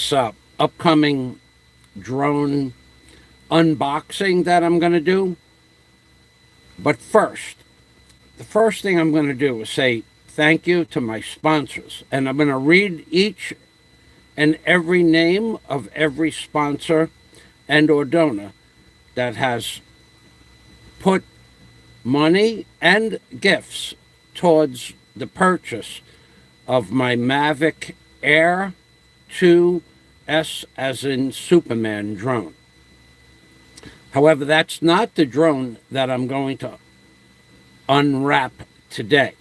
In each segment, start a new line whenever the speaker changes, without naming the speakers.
this upcoming drone unboxing that I'm going to do. But first, the first thing I'm going to do is say thank you to my sponsors. And I'm going to read each and every name of every sponsor and or donor that has put money and gifts towards the purchase of my MAVIC Air 2S as in Superman drone. However, that's not the drone that I'm going to unwrap today.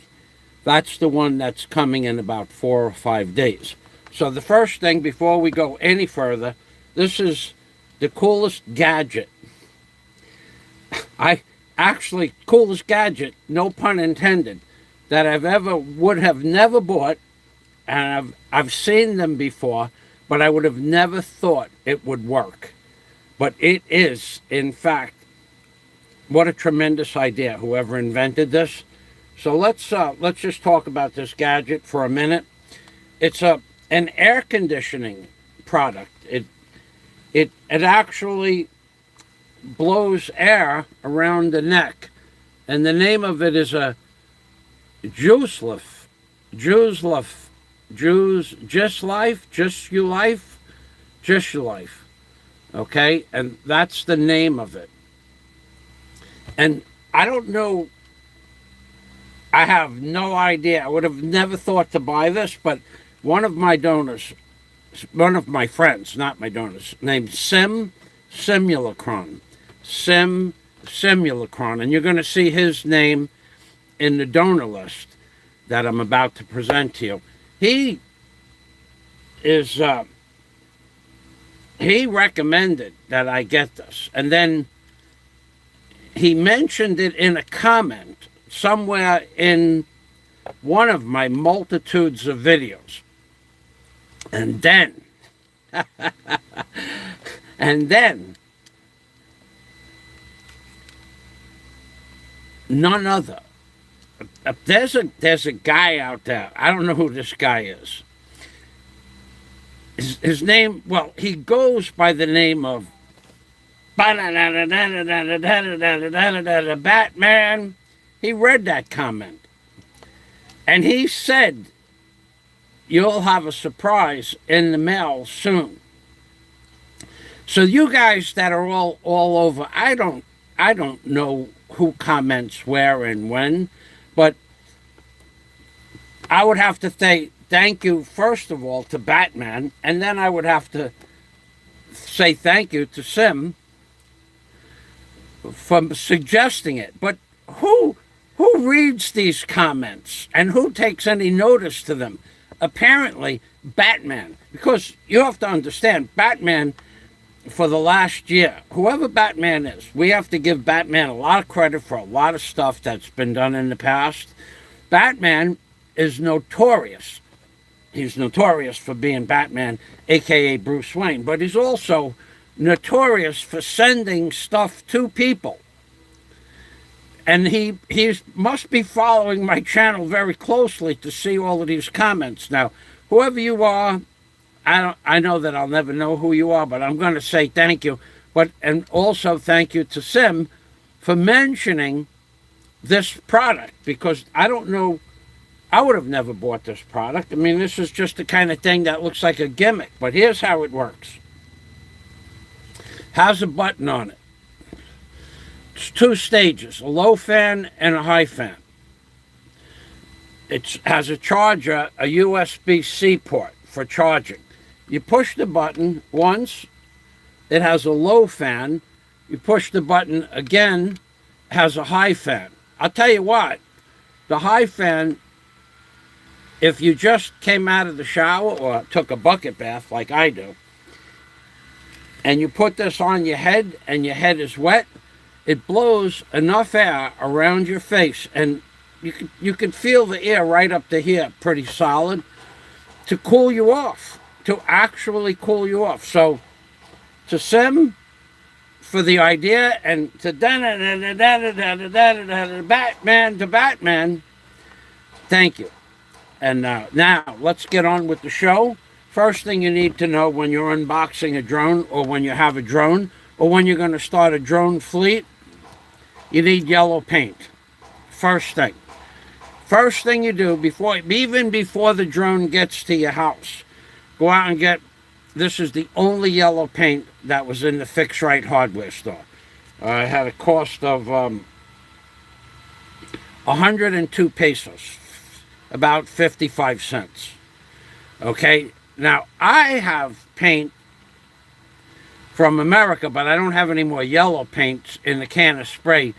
That's the one that's coming in about 4 or 5 days. So the first thing, before we go any further, this is the coolest gadget. Coolest gadget, no pun intended, that would have never bought, and I've seen them before, but I would have never thought it would work. But it is, in fact, what a tremendous idea, whoever invented this. So let's just talk about this gadget for a minute. It's an air conditioning product. It actually blows air around the neck, and the name of it is a Just Life, Just You Life. Okay, and that's the name of it. And I don't know, I have no idea. I would have never thought to buy this, but one of my friends, not my donors, named Simulacron. Simulacron. And you're going to see his name in the donor list that I'm about to present to you. He recommended that I get this. And then he mentioned it in a comment somewhere in one of my multitudes of videos. And then, none other. There's a guy out there. I don't know who this guy is. His name, well, he goes by the name of Batman. He read that comment. And he said, you'll have a surprise in the mail soon. So you guys that are all over, I don't know who comments where and when, but I would have to say thank you, first of all, to Batman, and then I would have to say thank you to Sim for suggesting it. But who reads these comments and who takes any notice to them? Apparently, Batman. Because you have to understand, Batman, for the last year, whoever Batman is, we have to give Batman a lot of credit for a lot of stuff that's been done in the past. Batman is notorious. He's notorious for being Batman, a.k.a. Bruce Wayne, but he's also notorious for sending stuff to people. And he must be following my channel very closely to see all of these comments. Now, whoever you are, I know that I'll never know who you are, but I'm going to say thank you. And also thank you to Sim for mentioning this product, because I don't know, I would have never bought this product. I mean, this is just the kind of thing that looks like a gimmick, but here's how it works. Has a button on it. It's 2 stages, a low fan and a high fan. It has a charger, a USB-C port for charging. You push the button once, it has a low fan. You push the button again, has a high fan. I'll tell you what, the high fan, if you just came out of the shower or took a bucket bath like I do, and you put this on your head and your head is wet, it blows enough air around your face, and you can feel the air right up to here, pretty solid, to cool you off, to actually cool you off. So, to Sim for the idea, and to Batman, thank you. And now, let's get on with the show. first thing you need to know when you're unboxing a drone, or when you have a drone, or when you're going to start a drone fleet, you need yellow paint. First thing. First thing you do, even before the drone gets to your house, go out and get, this is the only yellow paint that was in the Fix Right hardware store. It had a cost of 102 pesos, about 55 cents. Okay, now I have paint from America, but I don't have any more yellow paints in the can of spray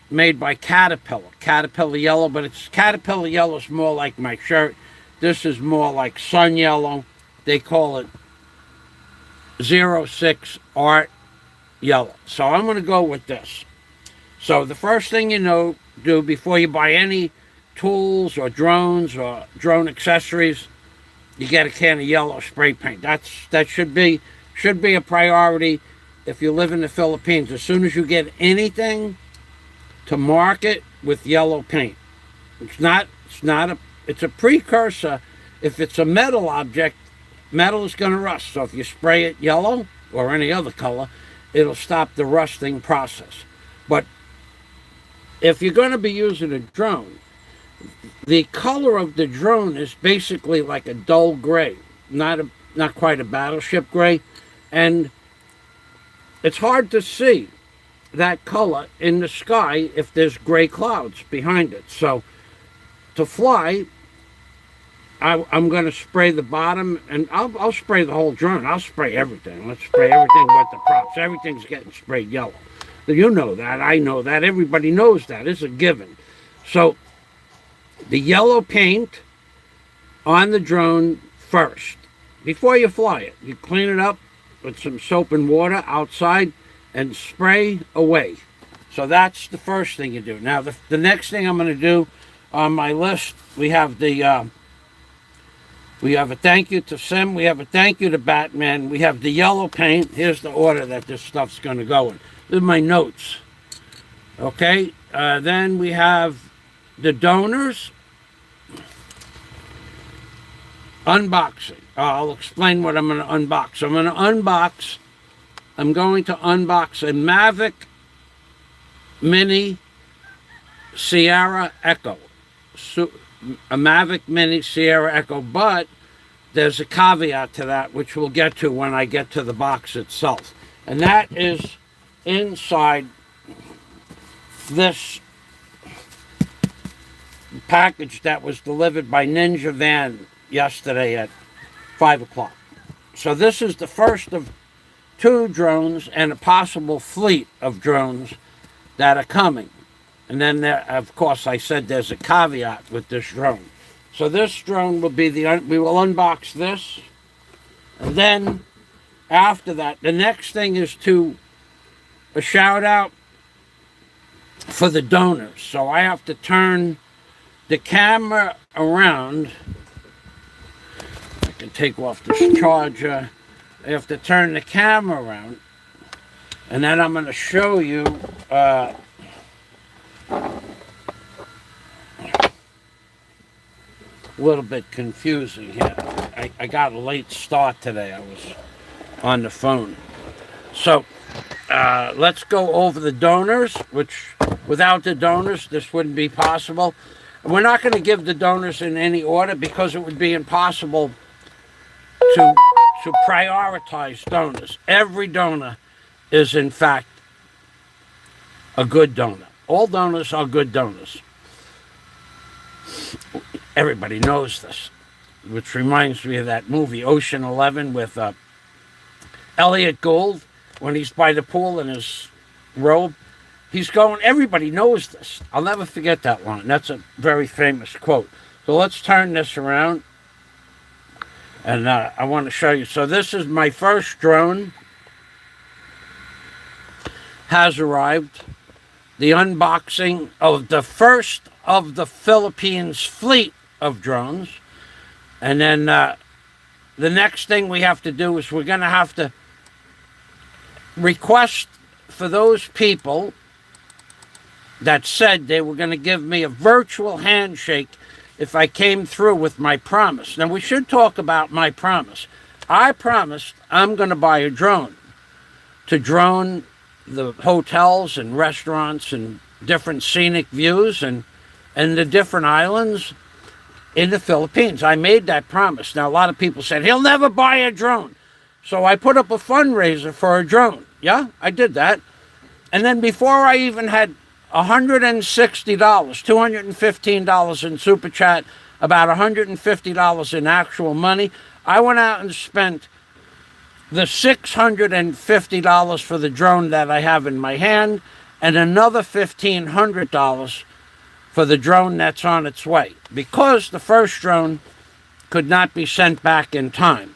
made by Caterpillar. Caterpillar yellow, but it's Caterpillar yellow is more like my shirt. This is more like sun yellow. They call it 06 Art Yellow. So I'm going to go with this. So the first thing you do before you buy any tools or drones or drone accessories, you get a can of yellow spray paint. That should be a priority if you live in the Philippines. As soon as you get anything, to mark it with yellow paint. It's a precursor. If it's a metal object, metal is going to rust. So if you spray it yellow or any other color, it'll stop the rusting process. But if you're going to be using a drone, the color of the drone is basically like a dull gray, not quite a battleship gray, and it's hard to see that color in the sky if there's gray clouds behind it. So to fly, I'm going to spray the bottom, and I'll spray the whole drone. I'll spray everything. Let's spray everything but the props. Everything's getting sprayed yellow. You know that. I know that. Everybody knows that. It's a given. So the yellow paint on the drone first. Before you fly it, you clean it up with some soap and water outside and spray away. So that's the first thing you do. Now, the next thing I'm going to do on my list, we have a thank you to Sim. We have a thank you to Batman. We have the yellow paint. Here's the order that this stuff's going to go in. These are my notes. Okay. Then we have the donors. Unboxing. I'll explain what I'm going to unbox. I'm going to unbox a MAVIC Mini Sierra Echo. A MAVIC Mini Sierra Echo, but there's a caveat to that, which we'll get to when I get to the box itself. And that is inside this package that was delivered by Ninja Van yesterday at 5 o'clock. So this is the first of 2 drones and a possible fleet of drones that are coming. And then there, of course, I said there's a caveat with this drone. So this drone will be we will unbox this. And then after that, the next thing is a shout out for the donors. So I have to turn the camera around. I can take off this charger. I have to turn the camera around, and then I'm going to show you a little bit confusing here. I got a late start today. I was on the phone. So let's go over the donors, which without the donors, this wouldn't be possible. We're not going to give the donors in any order because it would be impossible to prioritize donors. Every donor is, in fact, a good donor. All donors are good donors. Everybody knows this, which reminds me of that movie, Ocean 11, with Elliot Gould, when he's by the pool in his robe. He's going, everybody knows this. I'll never forget that line. That's a very famous quote. So let's turn this around. And I want to show you. So this is my first drone. Has arrived. The unboxing of the first of the Philippines fleet of drones. And then the next thing we have to do is we're going to have to request for those people that said they were going to give me a virtual handshake if I came through with my promise. Now, we should talk about my promise. I promised I'm going to buy a drone to drone the hotels and restaurants and different scenic views and the different islands in the Philippines. I made that promise. Now, a lot of people said, he'll never buy a drone. So I put up a fundraiser for a drone. Yeah, I did that. And then before I even had $160, $215 in Super Chat, about $150 in actual money, I went out and spent the $650 for the drone that I have in my hand and another $1,500 for the drone that's on its way, because the first drone could not be sent back in time.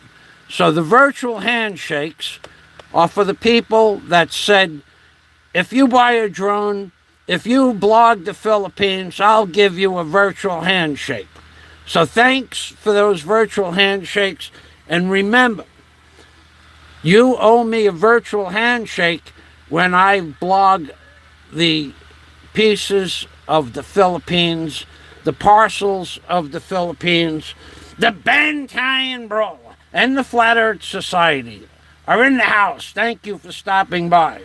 So the virtual handshakes are for the people that said, if you buy a drone, if you blog the Philippines, I'll give you a virtual handshake. So thanks for those virtual handshakes. And remember, you owe me a virtual handshake when I blog the pieces of the Philippines, the parcels of the Philippines. The Bantayan Bro and the Flat Earth Society are in the house. Thank you for stopping by.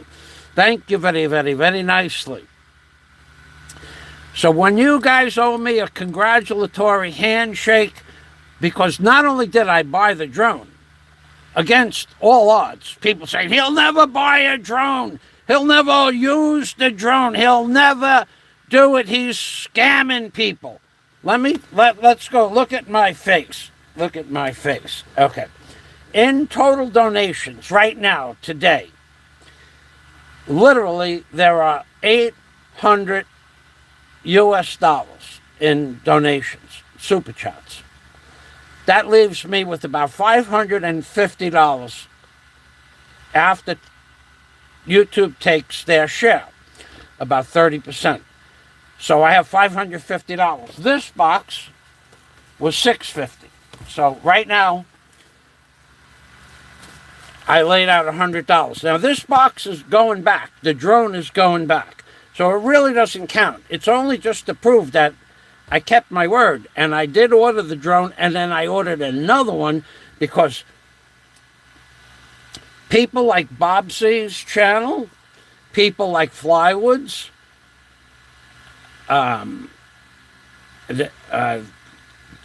Thank you very, very, very nicely. So when you guys owe me a congratulatory handshake, because not only did I buy the drone, against all odds, people say, he'll never buy a drone. He'll never use the drone. He'll never do it. He's scamming people. Let's go. Look at my face. Look at my face. Okay. In total donations right now, today, literally there are $800 in donations, Super Chats. That leaves me with about $550 after YouTube takes their share, about 30%. So I have $550. This box was $650. So right now, I laid out $100. Now this box is going back. The drone is going back. So it really doesn't count. It's only just to prove that I kept my word. And I did order the drone, and then I ordered another one because people like Bob C's channel, people like Flywood's,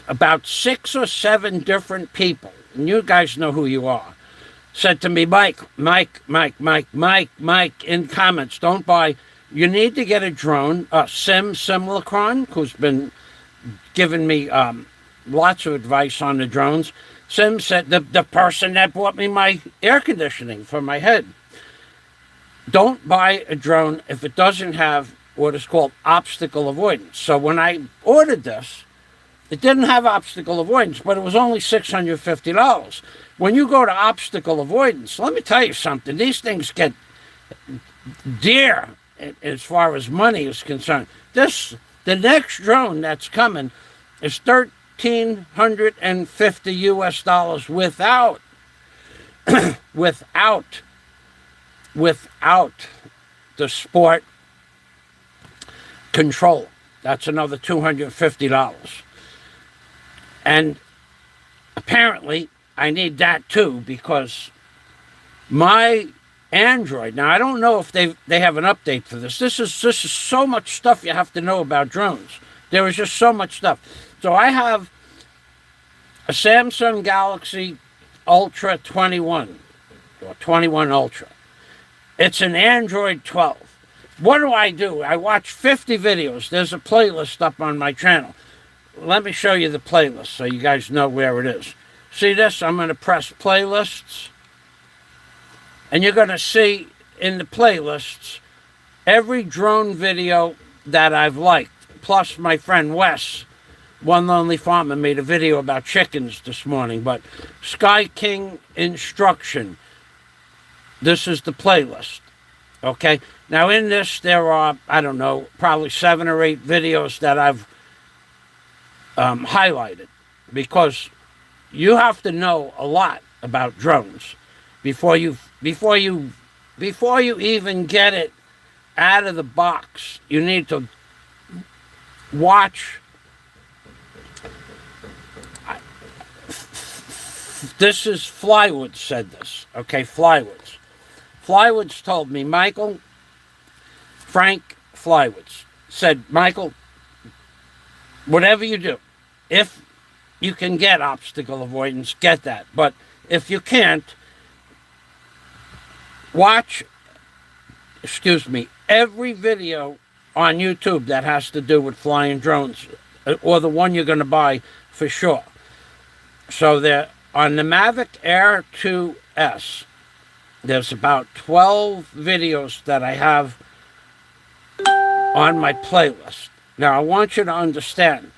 about 6 or 7 different people, and you guys know who you are, said to me, Mike, in comments, don't buy, you need to get a drone. Simulacron, who's been giving me lots of advice on the drones. Sim said, the person that bought me my air conditioning for my head, don't buy a drone if it doesn't have what is called obstacle avoidance. So when I ordered this, it didn't have obstacle avoidance, but it was only $650. When you go to obstacle avoidance, let me tell you something. These things get dear as far as money is concerned. The next drone that's coming is $1,350 without the sport control. That's another $250. And apparently I need that too, because my Android, now I don't know if they have an update for this. This is so much stuff you have to know about drones. There is just so much stuff. So I have a Samsung Galaxy Ultra 21 or 21 Ultra. It's an Android 12. What do? I watch 50 videos. There's a playlist up on my channel. Let me show you the playlist so you guys know where it is. See this? I'm going to press playlists. And you're going to see in the playlists every drone video that I've liked. Plus my friend Wes, One Lonely Farmer, made a video about chickens this morning. But Sky King Instruction. This is the playlist. Okay? Now in this there are, I don't know, probably 7 or 8 videos that I've highlighted, because you have to know a lot about drones before you even get it out of the box. You need to watch This is Flywoods said this. Okay, Flywoods. Flywoods told me, Michael, Frank Flywoods said, Michael, whatever you do, if you can get obstacle avoidance, get that. But if you can't, watch, every video on YouTube that has to do with flying drones, or the one you're going to buy for sure. So there, on the MAVIC Air 2S, there's about 12 videos that I have on my playlist. Now, I want you to understand,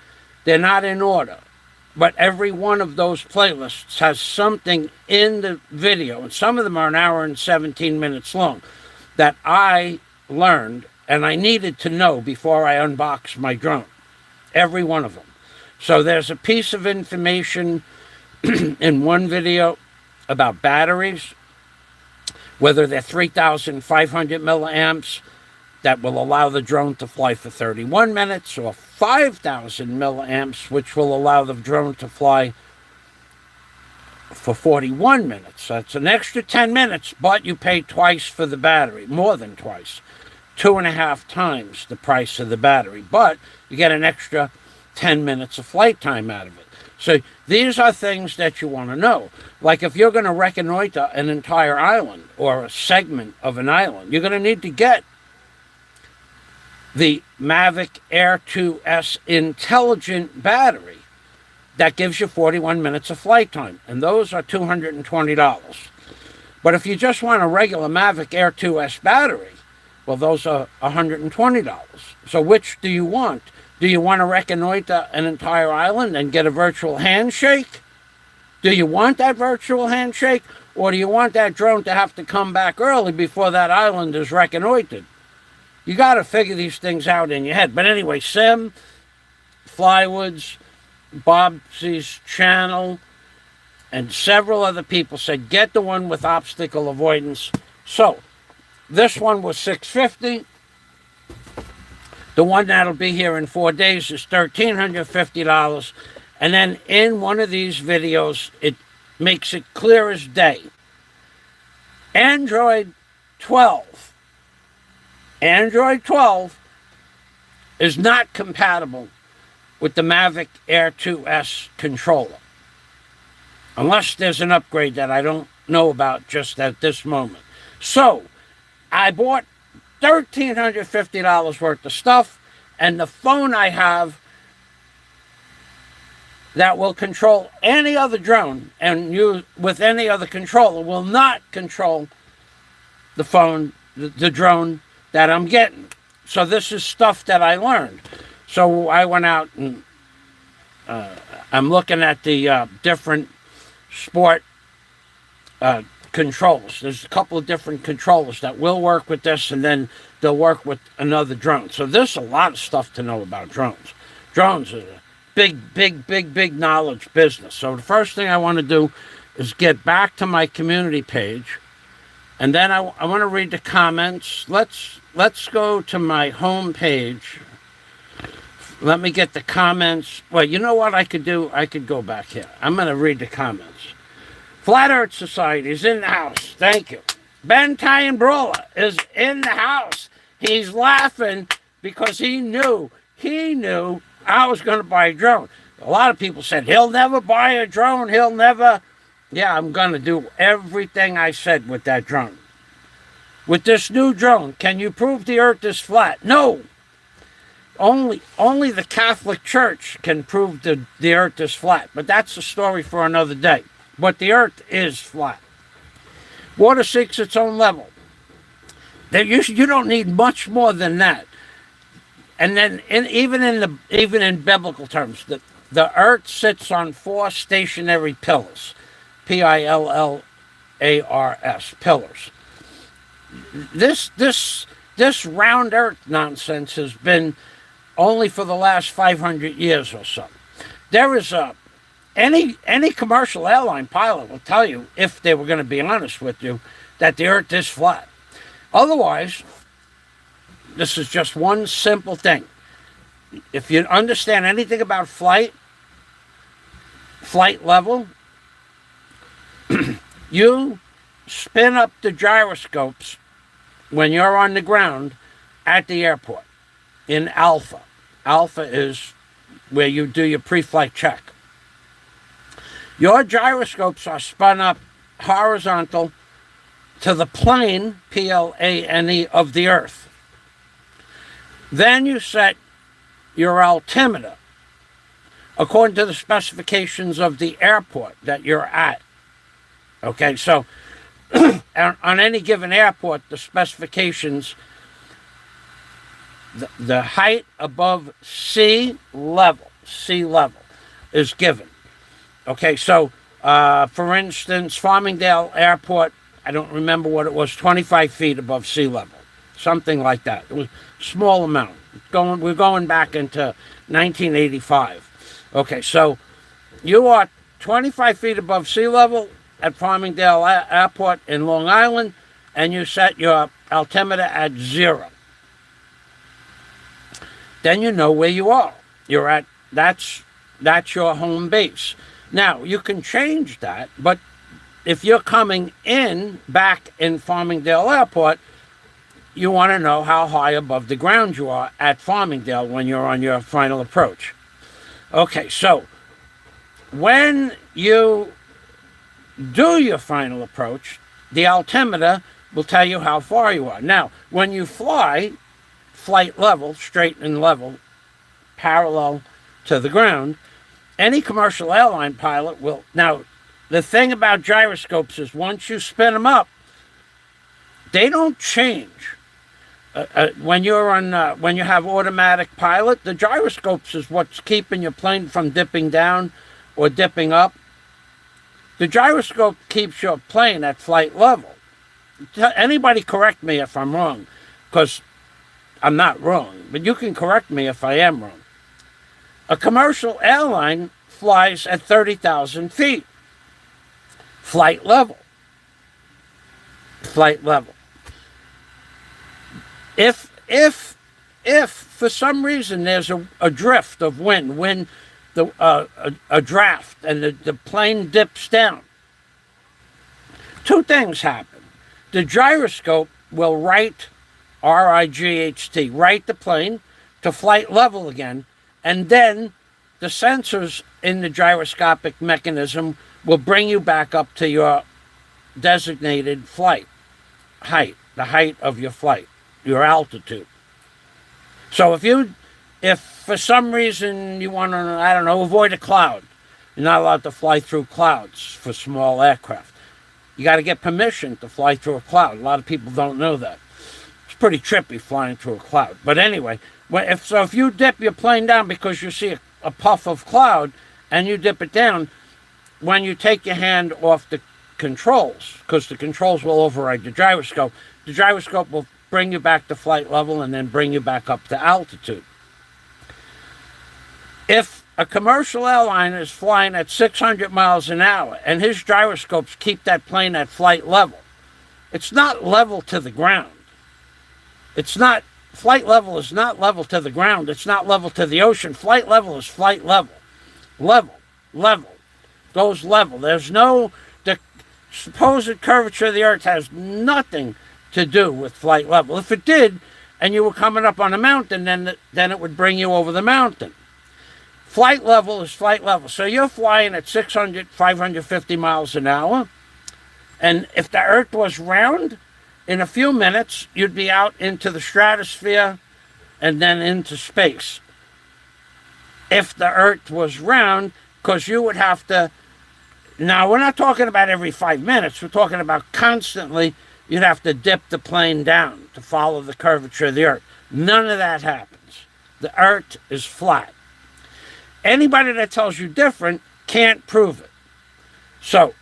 they're not in order, but every one of those playlists has something in the video, and some of them are an hour and 17 minutes long, that I learned and I needed to know before I unboxed my drone. Every one of them. So there's a piece of information in one video about batteries, whether they're 3,500 milliamps, that will allow the drone to fly for 31 minutes, or 5,000 milliamps, which will allow the drone to fly for 41 minutes. That's an extra 10 minutes, but you pay twice for the battery, more than twice, 2.5 times the price of the battery, but you get an extra 10 minutes of flight time out of it. So these are things that you want to know. Like if you're going to reconnoiter an entire island or a segment of an island, you're going to need to get the MAVIC Air 2S intelligent battery that gives you 41 minutes of flight time, and those are $220. But if you just want a regular MAVIC Air 2S battery, well, those are $120. So which do you want? Do you want to reconnoiter an entire island and get a virtual handshake? Do you want that virtual handshake? Or do you want that drone to have to come back early before that island is reconnoitered? You got to figure these things out in your head. But anyway, Sim, Flywoods, Bobsy's channel, and several other people said, get the one with obstacle avoidance. So, this one was $650. The one that'll be here in 4 days is $1,350. And then in one of these videos, it makes it clear as day. Android 12 is not compatible with the MAVIC Air 2S controller, unless there's an upgrade that I don't know about just at this moment. So I bought $1,350 worth of stuff, and the phone I have that will control any other drone and use with any other controller will not control the phone, the drone that I'm getting. So this is stuff that I learned. So I went out and I'm looking at the different sport controls. There's a couple of different controllers that will work with this, and then they'll work with another drone. So there's a lot of stuff to know about drones. Drones are a big knowledge business. So the first thing I want to do is get back to my community page, and then I want to read the comments. Let's go to my home page. Let me get the comments. Well, you know what I could do? I could go back here. I'm going to read the comments. Flat Earth Society is in the house. Thank you. Ben Tyenbrola is in the house. He's laughing because he knew I was going to buy a drone. A lot of people said, he'll never buy a drone. He'll never. Yeah, I'm going to do everything I said with that drone. With this new drone, can you prove the Earth is flat? No. Only the Catholic Church can prove the Earth is flat. But that's a story for another day. But the Earth is flat. Water seeks its own level. You don't need much more than that. And then even in biblical terms, the Earth sits on 4 stationary pillars. Pillars, pillars. This round Earth nonsense has been only for the last 500 years or so. There is any commercial airline pilot will tell you, if they were going to be honest with you, that the Earth is flat. Otherwise, this is just one simple thing. If you understand anything about flight level, You spin up the gyroscopes when you're on the ground at the airport in Alpha. Alpha is where you do your pre-flight check. Your gyroscopes are spun up horizontal to the plane, P-L-A-N-E, of the Earth. Then you set your altimeter according to the specifications of the airport that you're at. Okay, so on any given airport, the specifications, the height above sea level is given. Okay, so for instance, Farmingdale Airport, I don't remember what it was, 25 feet above sea level, something like that. It was a small amount. We're going back into 1985. Okay, so you are 25 feet above sea level at Farmingdale Airport in Long Island, and you set your altimeter at 0. Then you know where you are. You're at, that's your home base. Now, you can change that, but if you're coming back in Farmingdale Airport, you want to know how high above the ground you are at Farmingdale when you're on your final approach. Okay, so when you do your final approach, the altimeter will tell you how far you are. Now, when you fly, flight level, straight and level, parallel to the ground, any commercial airline pilot will... Now, the thing about gyroscopes is once you spin them up, they don't change. When you have automatic pilot, the gyroscopes is what's keeping your plane from dipping down or dipping up. The gyroscope keeps your plane at flight level. Anybody correct me if I'm wrong, because I'm not wrong, but you can correct me if I am wrong. A commercial airline flies at 30,000 feet. Flight level. Flight level. If for some reason there's a drift of wind, a draft, and the plane dips down, two things happen. The gyroscope will right the plane to flight level again, and then the sensors in the gyroscopic mechanism will bring you back up to your designated flight height, the height of your flight, your altitude. So if for some reason you want to, avoid a cloud, you're not allowed to fly through clouds for small aircraft. You got to get permission to fly through a cloud. A lot of people don't know that. It's pretty trippy flying through a cloud. But anyway, if you dip your plane down because you see a puff of cloud and you dip it down, when you take your hand off the controls, because the controls will override the gyroscope will bring you back to flight level and then bring you back up to altitude. If a commercial airline is flying at 600 miles an hour and his gyroscopes keep that plane at flight level, it's not level to the ground. Flight level is not level to the ground. It's not level to the ocean. Flight level is flight level. Level. Goes level. The supposed curvature of the Earth has nothing to do with flight level. If it did, and you were coming up on a mountain, then it would bring you over the mountain. Flight level is flight level. So you're flying at 600, 550 miles an hour, and if the Earth was round, in a few minutes, you'd be out into the stratosphere and then into space. If the Earth was round, because you would have to... Now, we're not talking about every 5 minutes. We're talking about constantly. You'd have to dip the plane down to follow the curvature of the Earth. None of that happens. The Earth is flat. Anybody that tells you different can't prove it. So,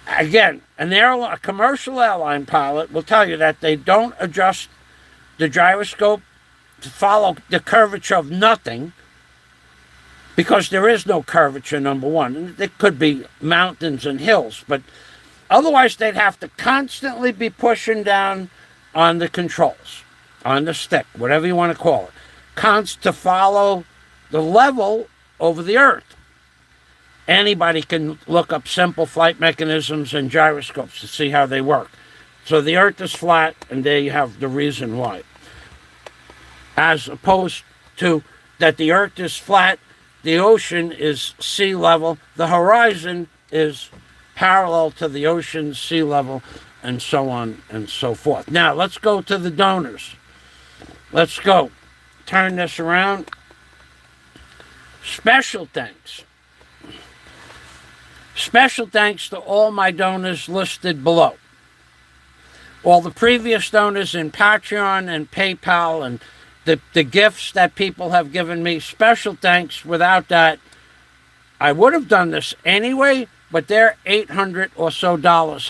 again, a commercial airline pilot will tell you that they don't adjust the gyroscope to follow the curvature of nothing, because there is no curvature, number one. There could be mountains and hills, but otherwise they'd have to constantly be pushing down on the controls, on the stick, whatever you want to call it, to follow the level over the Earth. Anybody can look up simple flight mechanisms and gyroscopes to see how they work. So the Earth is flat, and there you have the reason why. As opposed to that the Earth is flat, the ocean is sea level, the horizon is parallel to the ocean's sea level, and so on and so forth. Now, let's go to the donors. Let's go. Turn this around. Special thanks. Special thanks to all my donors listed below. All the previous donors in Patreon and PayPal and the gifts that people have given me. Special thanks. Without that, I would have done this anyway, but their $800 or so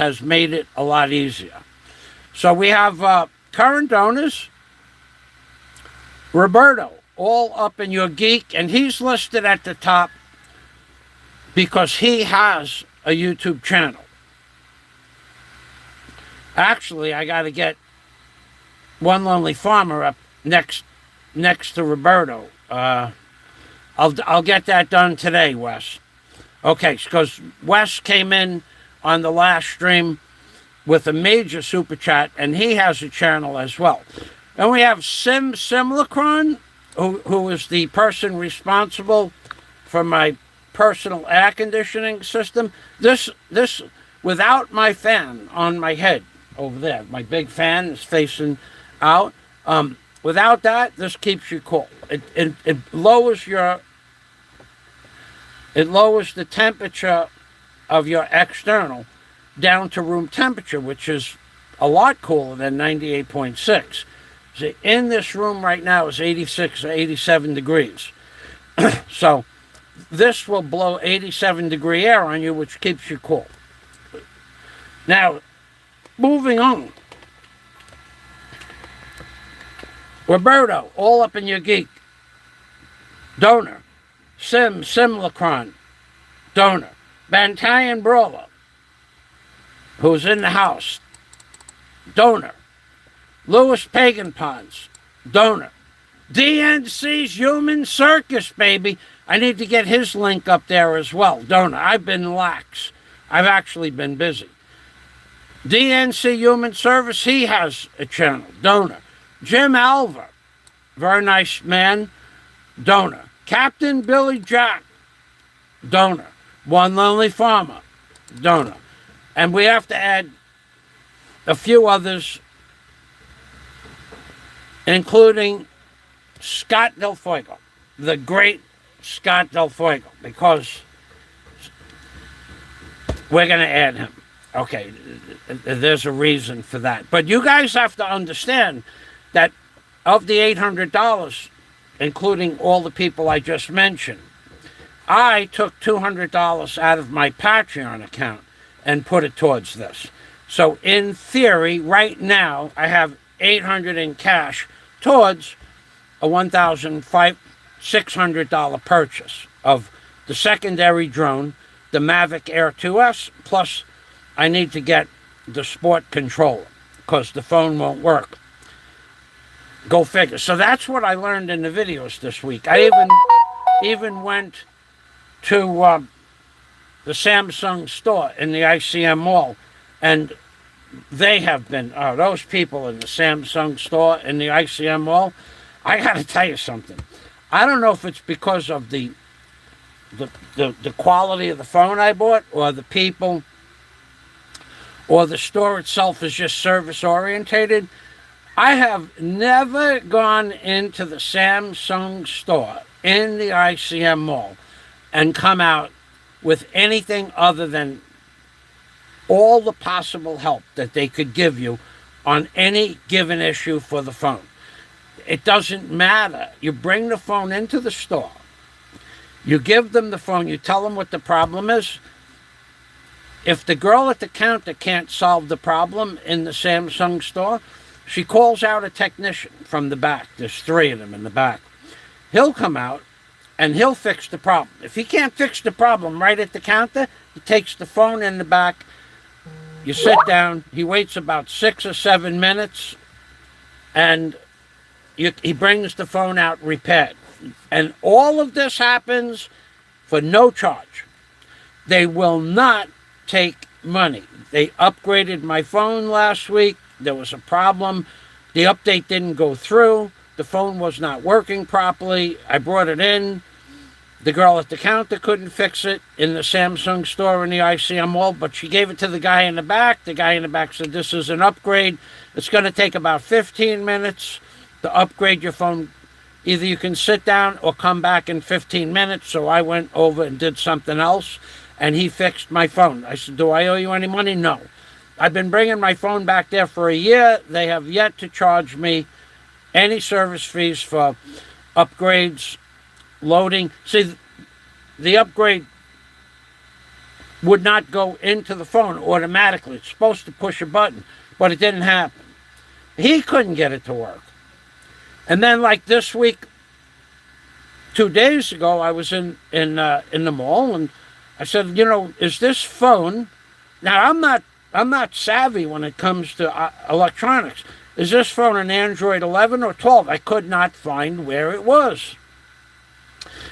has made it a lot easier. So we have current donors. Roberto, all up in your geek, and he's listed at the top because he has a YouTube channel. Actually, I got to get One Lonely Farmer up next to Roberto. I'll get that done today, Wes. Okay, because Wes came in on the last stream with a major super chat, and he has a channel as well. And we have Simulacron, who is the person responsible for my personal air conditioning system. This without my fan on my head over there, my big fan is facing out. Without that, this keeps you cool. It lowers the temperature of your external down to room temperature, which is a lot cooler than 98.6. See, in this room right now is 86 or 87 degrees. So this will blow 87-degree air on you, which keeps you cool. Now, moving on. Roberto, all up in your geek. Donor. Simulacron. Donor. Bantayan Brawler, who's in the house. Donor. Louis Pagan Ponds. Donor. DNC's Human Circus, baby. I need to get his link up there as well. Donor. I've been lax. I've actually been busy. DNC Human Service, he has a channel. Donor. Jim Alva, very nice man. Donor. Captain Billy Jack. Donor. One Lonely Farmer. Donor. And we have to add a few others, including Scott Del Fuego, the great Scott Del Fuego, because we're going to add him. Okay, there's a reason for that. But you guys have to understand that of the $800, including all the people I just mentioned, I took $200 out of my Patreon account and put it towards this. So in theory, right now, I have $800 in cash towards a $1,600 purchase of the secondary drone, the MAVIC Air 2S, plus I need to get the sport controller because the phone won't work. Go figure. So that's what I learned in the videos this week. I even went to the Samsung store in the ICM Mall, and they have been, those people in the Samsung store in the ICM Mall, I got to tell you something. I don't know if it's because of the quality of the phone I bought, or the people, or the store itself is just service orientated. I have never gone into the Samsung store in the ICM Mall and come out with anything other than all the possible help that they could give you on any given issue for the phone. It doesn't matter. You bring the phone into the store. You give them the phone. You tell them what the problem is. If the girl at the counter can't solve the problem in the Samsung store, she calls out a technician from the back. There's 3 of them in the back. He'll come out and he'll fix the problem. If he can't fix the problem right at the counter, he takes the phone in the back. You sit down. He waits about 6 or 7 minutes, and he brings the phone out repaired. And all of this happens for no charge. They will not take money. They upgraded my phone last week. There was a problem. The update didn't go through. The phone was not working properly. I brought it in. The girl at the counter couldn't fix it in the Samsung store in the ICM mall, but she gave it to the guy in the back. The guy in the back said, this is an upgrade. It's going to take about 15 minutes to upgrade your phone. Either you can sit down or come back in 15 minutes. So I went over and did something else, and he fixed my phone. I said, do I owe you any money? No. I've been bringing my phone back there for a year. They have yet to charge me any service fees for upgrades, loading. See, the upgrade would not go into the phone automatically. It's supposed to push a button, but it didn't happen. He couldn't get it to work. And then, like this week, 2 days ago, I was in the mall, and I said, is this phone? Now I'm not savvy when it comes to electronics. Is this phone an Android 11 or 12? I could not find where it was.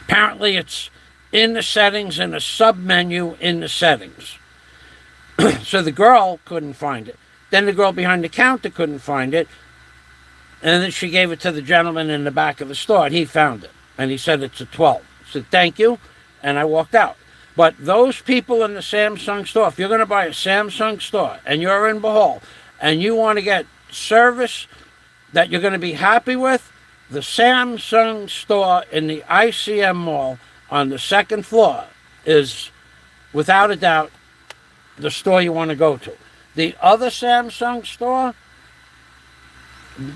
Apparently, it's in the settings, in a sub-menu in the settings. So the girl couldn't find it. Then the girl behind the counter couldn't find it. And then she gave it to the gentleman in the back of the store, and he found it. And he said it's a 12. I said, thank you, and I walked out. But those people in the Samsung store, if you're going to buy a Samsung store, and you're in Bohol, and you want to get service that you're going to be happy with, the Samsung store in the ICM mall on the second floor is, without a doubt, the store you want to go to. The other Samsung store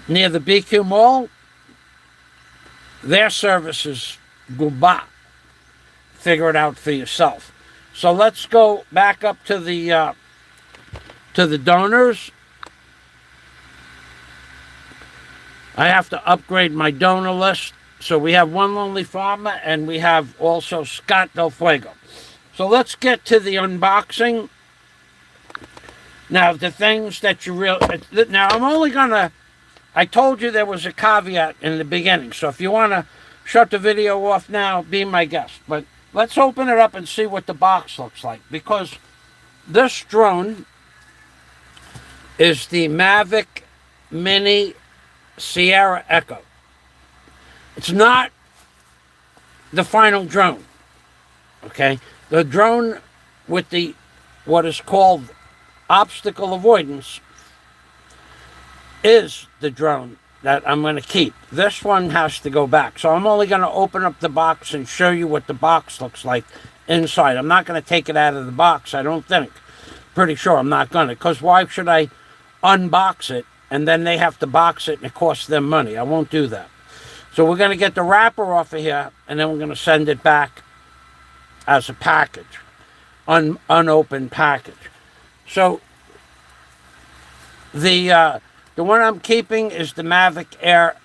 near the BQ mall, their service is goodbye. Figure it out for yourself. So let's go back up to the donors. I have to upgrade my donor list. So we have One Lonely Farmer, and we have also Scott Del Fuego. So let's get to the unboxing. Now, the things that you now, I'm only going to... I told you there was a caveat in the beginning. So if you want to shut the video off now, be my guest. But let's open it up and see what the box looks like. Because this drone is the MAVIC Mini Sierra Echo. It's not the final drone, okay? The drone with the what is called obstacle avoidance is the drone that I'm going to keep. This one has to go back. So I'm only going to open up the box and show you what the box looks like inside. I'm not going to take it out of the box, I don't think. Pretty sure I'm not going to, because why should I unbox it and then they have to box it and it costs them money? I won't do that. So we're going to get the wrapper off of here, and then we're going to send it back as a package, unopened package. So the one I'm keeping is the MAVIC Air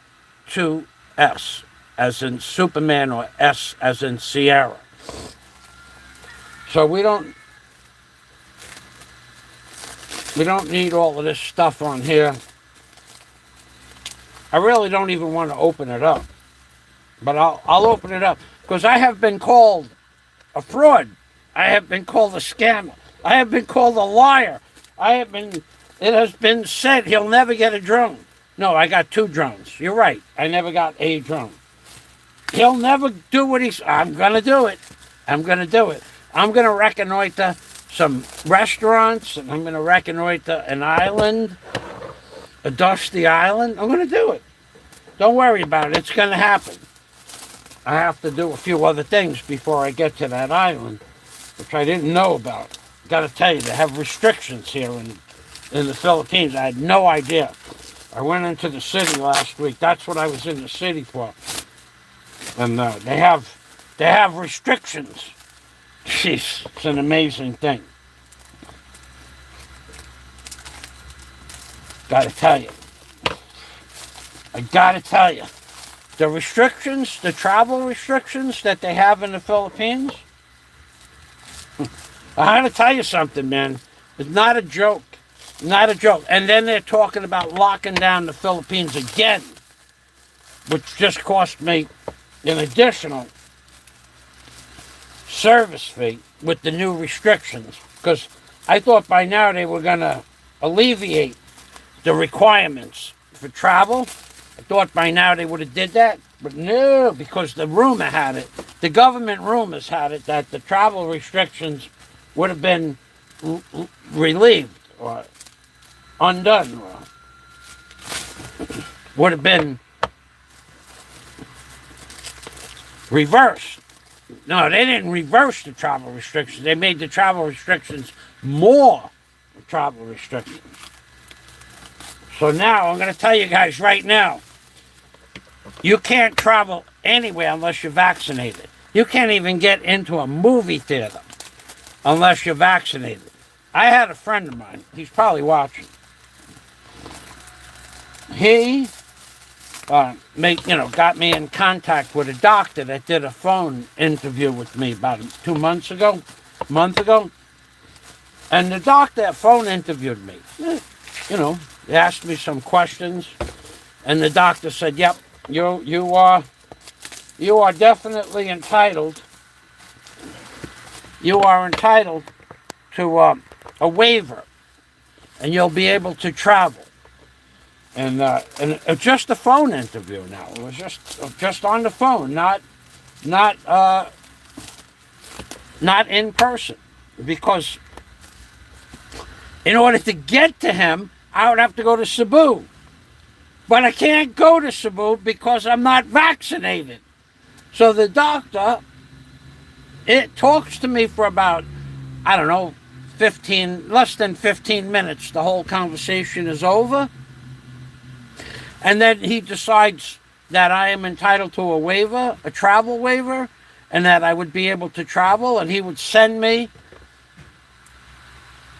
2S, as in Superman, or S as in Sierra. So we don't need all of this stuff on here. I really don't even want to open it up. But I'll open it up. Because I have been called a fraud. I have been called a scammer. I have been called a liar. It has been said he'll never get a drone. No, I got 2 drones. You're right. I never got a drone. He'll never do what I'm going to do it. I'm going to do it. I'm going to reconnoiter some restaurants, and I'm going to reconnoiter an island, a dusty island. I'm going to do it. Don't worry about it. It's going to happen. I have to do a few other things before I get to that island, which I didn't know about. Got to tell you, they have restrictions here in the Philippines. I had no idea. I went into the city last week. That's what I was in the city for. And they have restrictions. Jeez, it's an amazing thing. Gotta tell you. I gotta tell you. The restrictions, the travel restrictions that they have in the Philippines, I gotta tell you something, man. It's not a joke. Not a joke. And then they're talking about locking down the Philippines again, which just cost me an additional service fee with the new restrictions, because I thought by now they were going to alleviate the requirements for travel. I thought by now they would have did that, but no, because the rumor had it, the government rumors had it that the travel restrictions would have been relieved or undone, or would have been reversed. No, they didn't reverse the travel restrictions. They made the travel restrictions more travel restrictions. So now I'm going to tell you guys right now, you can't travel anywhere unless you're vaccinated. You can't even get into a movie theater unless you're vaccinated. I had a friend of mine, he's probably watching. He got me in contact with a doctor that did a phone interview with me about 2 months ago, a month ago. And the doctor phone interviewed me. He asked me some questions, and the doctor said, "Yep, you are definitely entitled. You are entitled to a waiver, and you'll be able to travel." And just a phone interview now. It was just on the phone, not in person, because in order to get to him, I would have to go to Cebu. But I can't go to Cebu because I'm not vaccinated. So the doctor, it talks to me for about, I don't know, less than 15 minutes. The whole conversation is over. And then he decides that I am entitled to a waiver, a travel waiver, and that I would be able to travel, and he would send me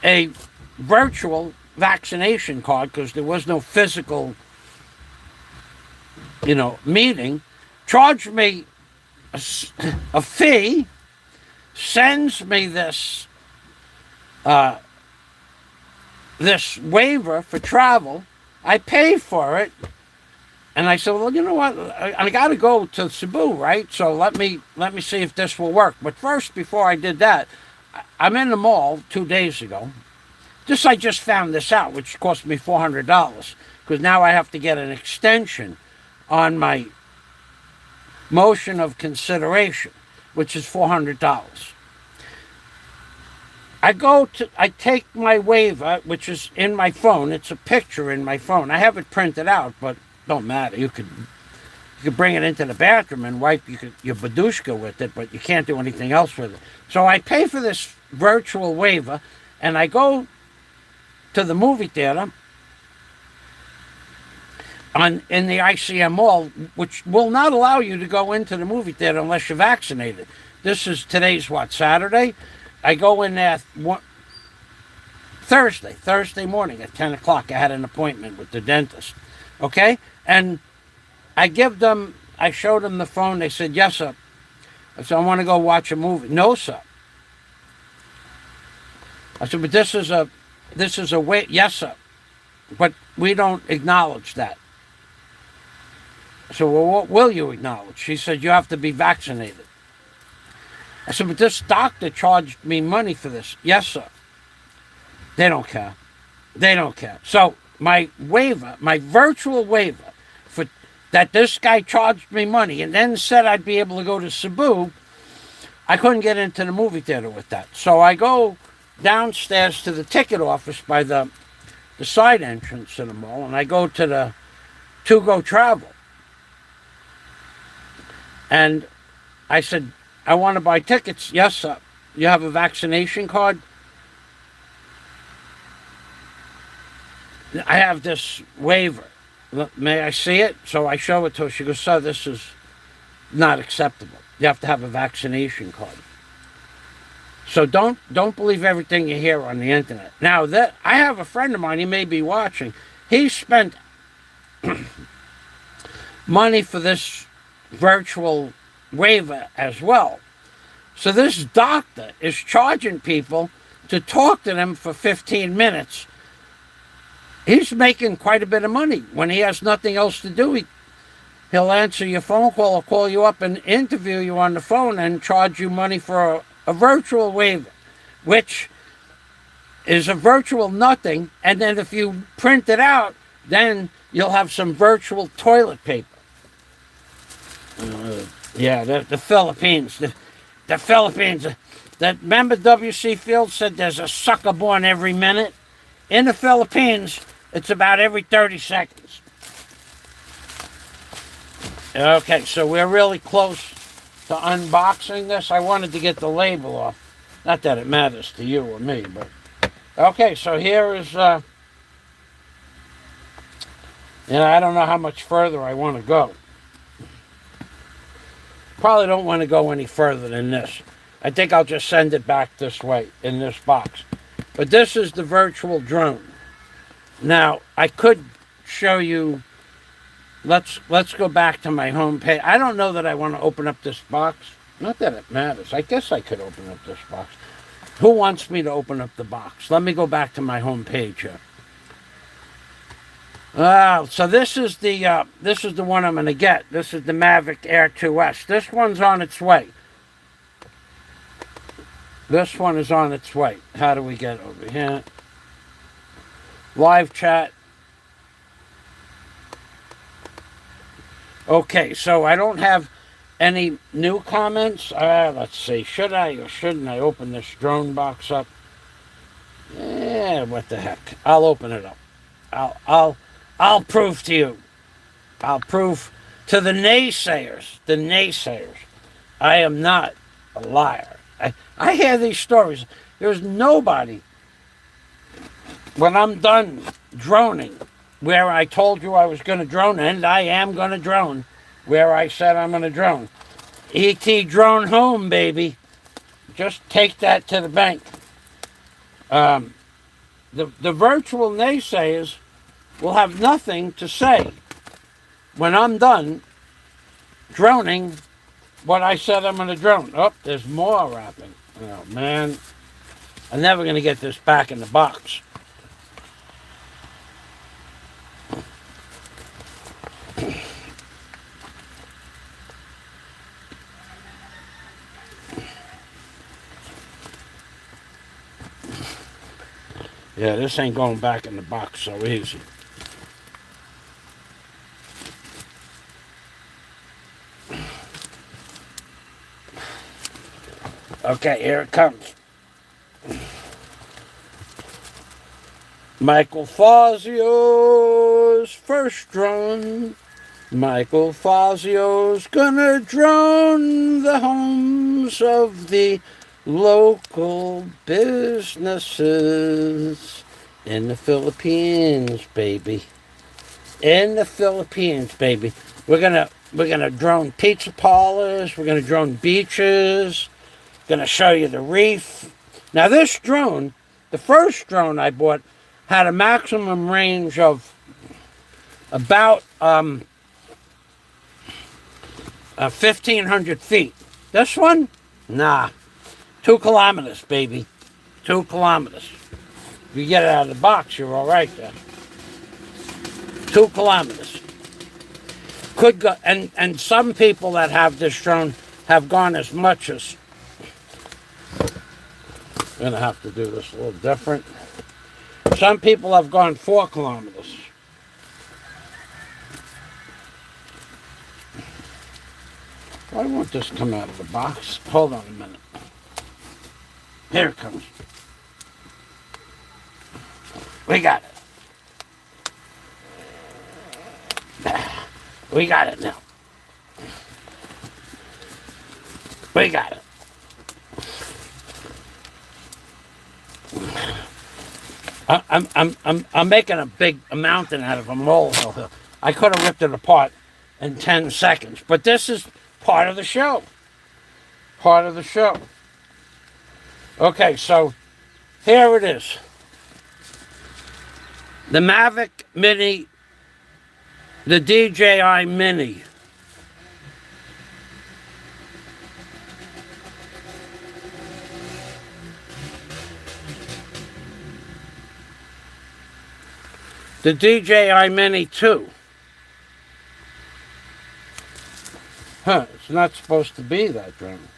a virtual vaccination card, because there was no physical, meeting, charge me a fee, sends me this waiver for travel. I pay for it, and I said, "Well, you know what? I got to go to Cebu, right? So let me see if this will work." But first, before I did that, I'm in the mall 2 days ago. I just found this out, which cost me $400, because now I have to get an extension on my motion of consideration, which is $400. I take my waiver, which is in my phone. It's a picture in my phone. I have it printed out, but don't matter. You could bring it into the bathroom and wipe your badushka with it, but you can't do anything else with it. So I pay for this virtual waiver, and I go to the movie theater in the ICM mall, which will not allow you to go into the movie theater unless you're vaccinated. Today's Saturday? I go in there Thursday morning at 10 o'clock. I had an appointment with the dentist. Okay? And I showed them the phone. They said, "Yes, sir." I said, "I want to go watch a movie." "No, sir." I said, "But this is a wait." "Yes, sir. But we don't acknowledge that." I said, "Well, what will you acknowledge?" She said, "You have to be vaccinated." I said, "But this doctor charged me money for this." "Yes, sir." They don't care. They don't care. So my waiver, my virtual waiver, for that this guy charged me money and then said I'd be able to go to Cebu, I couldn't get into the movie theater with that. So I go downstairs to the ticket office by the side entrance to the mall, and I go to the To-Go Travel. And I said, "I want to buy tickets." "Yes, sir." "You have a vaccination card?" "I have this waiver. May I see it?" So I show it to her. She goes, "Sir, this is not acceptable. You have to have a vaccination card." So don't believe everything you hear on the internet. Now, I have a friend of mine, he may be watching. He spent money for this virtual waiver as well. So this doctor is charging people to talk to them for 15 minutes. He's making quite a bit of money. When he has nothing else to do, he'll answer your phone call or call you up and interview you on the phone and charge you money for a virtual waiver, which is a virtual nothing, and then if you print it out, then you'll have some virtual toilet paper. Yeah, the Philippines. The Philippines. Remember W.C. Fields said there's a sucker born every minute? In the Philippines, it's about every 30 seconds. Okay, so we're really close to unboxing this. I wanted to get the label off. Not that it matters to you or me, but... Okay, so here is... I don't know how much further I want to go. Probably don't want to go any further than this. I think I'll just send it back this way in this box. But this is the virtual drone. Now, I could show you... Let's go back to my home page. I don't know that I want to open up this box. Not that it matters. I guess I could open up this box. Who wants me to open up the box? Let me go back to my home page here. So this is the one I'm going to get. This is the MAVIC Air 2S. This one's on its way. This one is on its way. How do we get over here? Live chat. Okay, so I don't have any new comments. Let's see. Should I or shouldn't I open this drone box up? Yeah, what the heck? I'll open it up. I'll prove to you. I'll prove to the naysayers. The naysayers. I am not a liar. I hear these stories. There's nobody, when I'm done droning, where I told you I was going to drone, and I am going to drone, where I said I'm going to drone. E.T. drone home, baby. Just take that to the bank. The virtual naysayers will have nothing to say when I'm done droning what I said I'm going to drone. Oh, there's more wrapping. Oh, man. I'm never going to get this back in the box. Yeah, this ain't going back in the box so easy. Okay, here it comes. Michael Fazio's first drone. Michael Fazio's gonna drone the homes of the local businesses in the Philippines, baby. In the Philippines, baby. We're gonna drone pizza parlors. We're gonna drone beaches. Gonna show you the reef. Now this drone, the first drone I bought, had a maximum range of about 1,500 feet. This one, nah, 2 kilometers, baby, 2 kilometers. If you get it out of the box, you're all right there. 2 kilometers. Could go, and some people that have this drone have gone as much as. I'm gonna have to do this a little different. Some people have gone 4 kilometers. Why won't this come out of the box? Hold on a minute. Here it comes. We got it. We got it now. We got it. I'm making a big mountain out of a molehill. I could have ripped it apart in 10 seconds, but this is part of the show. Part of the show. Okay, so here it is. The MAVIC Mini, the DJI Mini. The DJI Mini 2. Huh, it's not supposed to be that drone.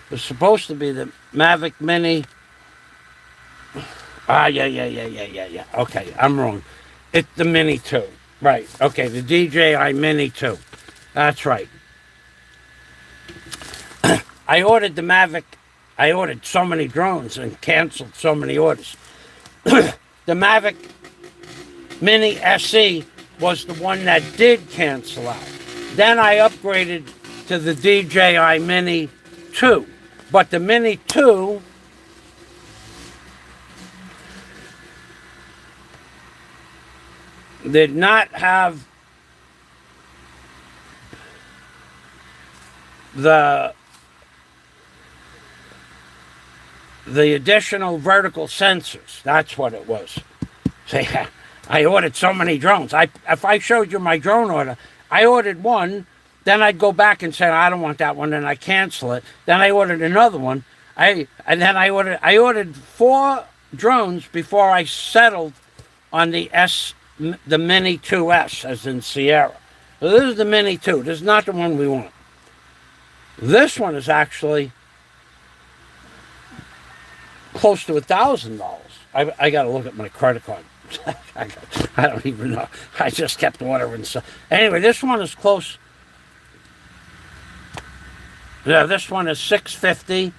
was supposed to be the MAVIC Mini. Yeah. Okay, I'm wrong. It's the Mini 2. Right. Okay, the DJI Mini 2. That's right. I ordered the MAVIC. I ordered so many drones and canceled so many orders. The MAVIC Mini SE was the one that did cancel out. Then I upgraded to the DJI Mini 2. But the Mini 2 did not have the additional vertical sensors. That's what it was. See, I ordered so many drones. If I showed you my drone order, I ordered one, then I'd go back and say, I don't want that one, and I cancel it. Then I ordered another one. I ordered 4 drones before I settled on the Mini 2S, as in Sierra. So this is the Mini 2. This is not the one we want. This one is actually close to $1,000. I got to look at my credit card. I don't even know. I just kept ordering. So anyway, this one is close. Yeah, this one is $650.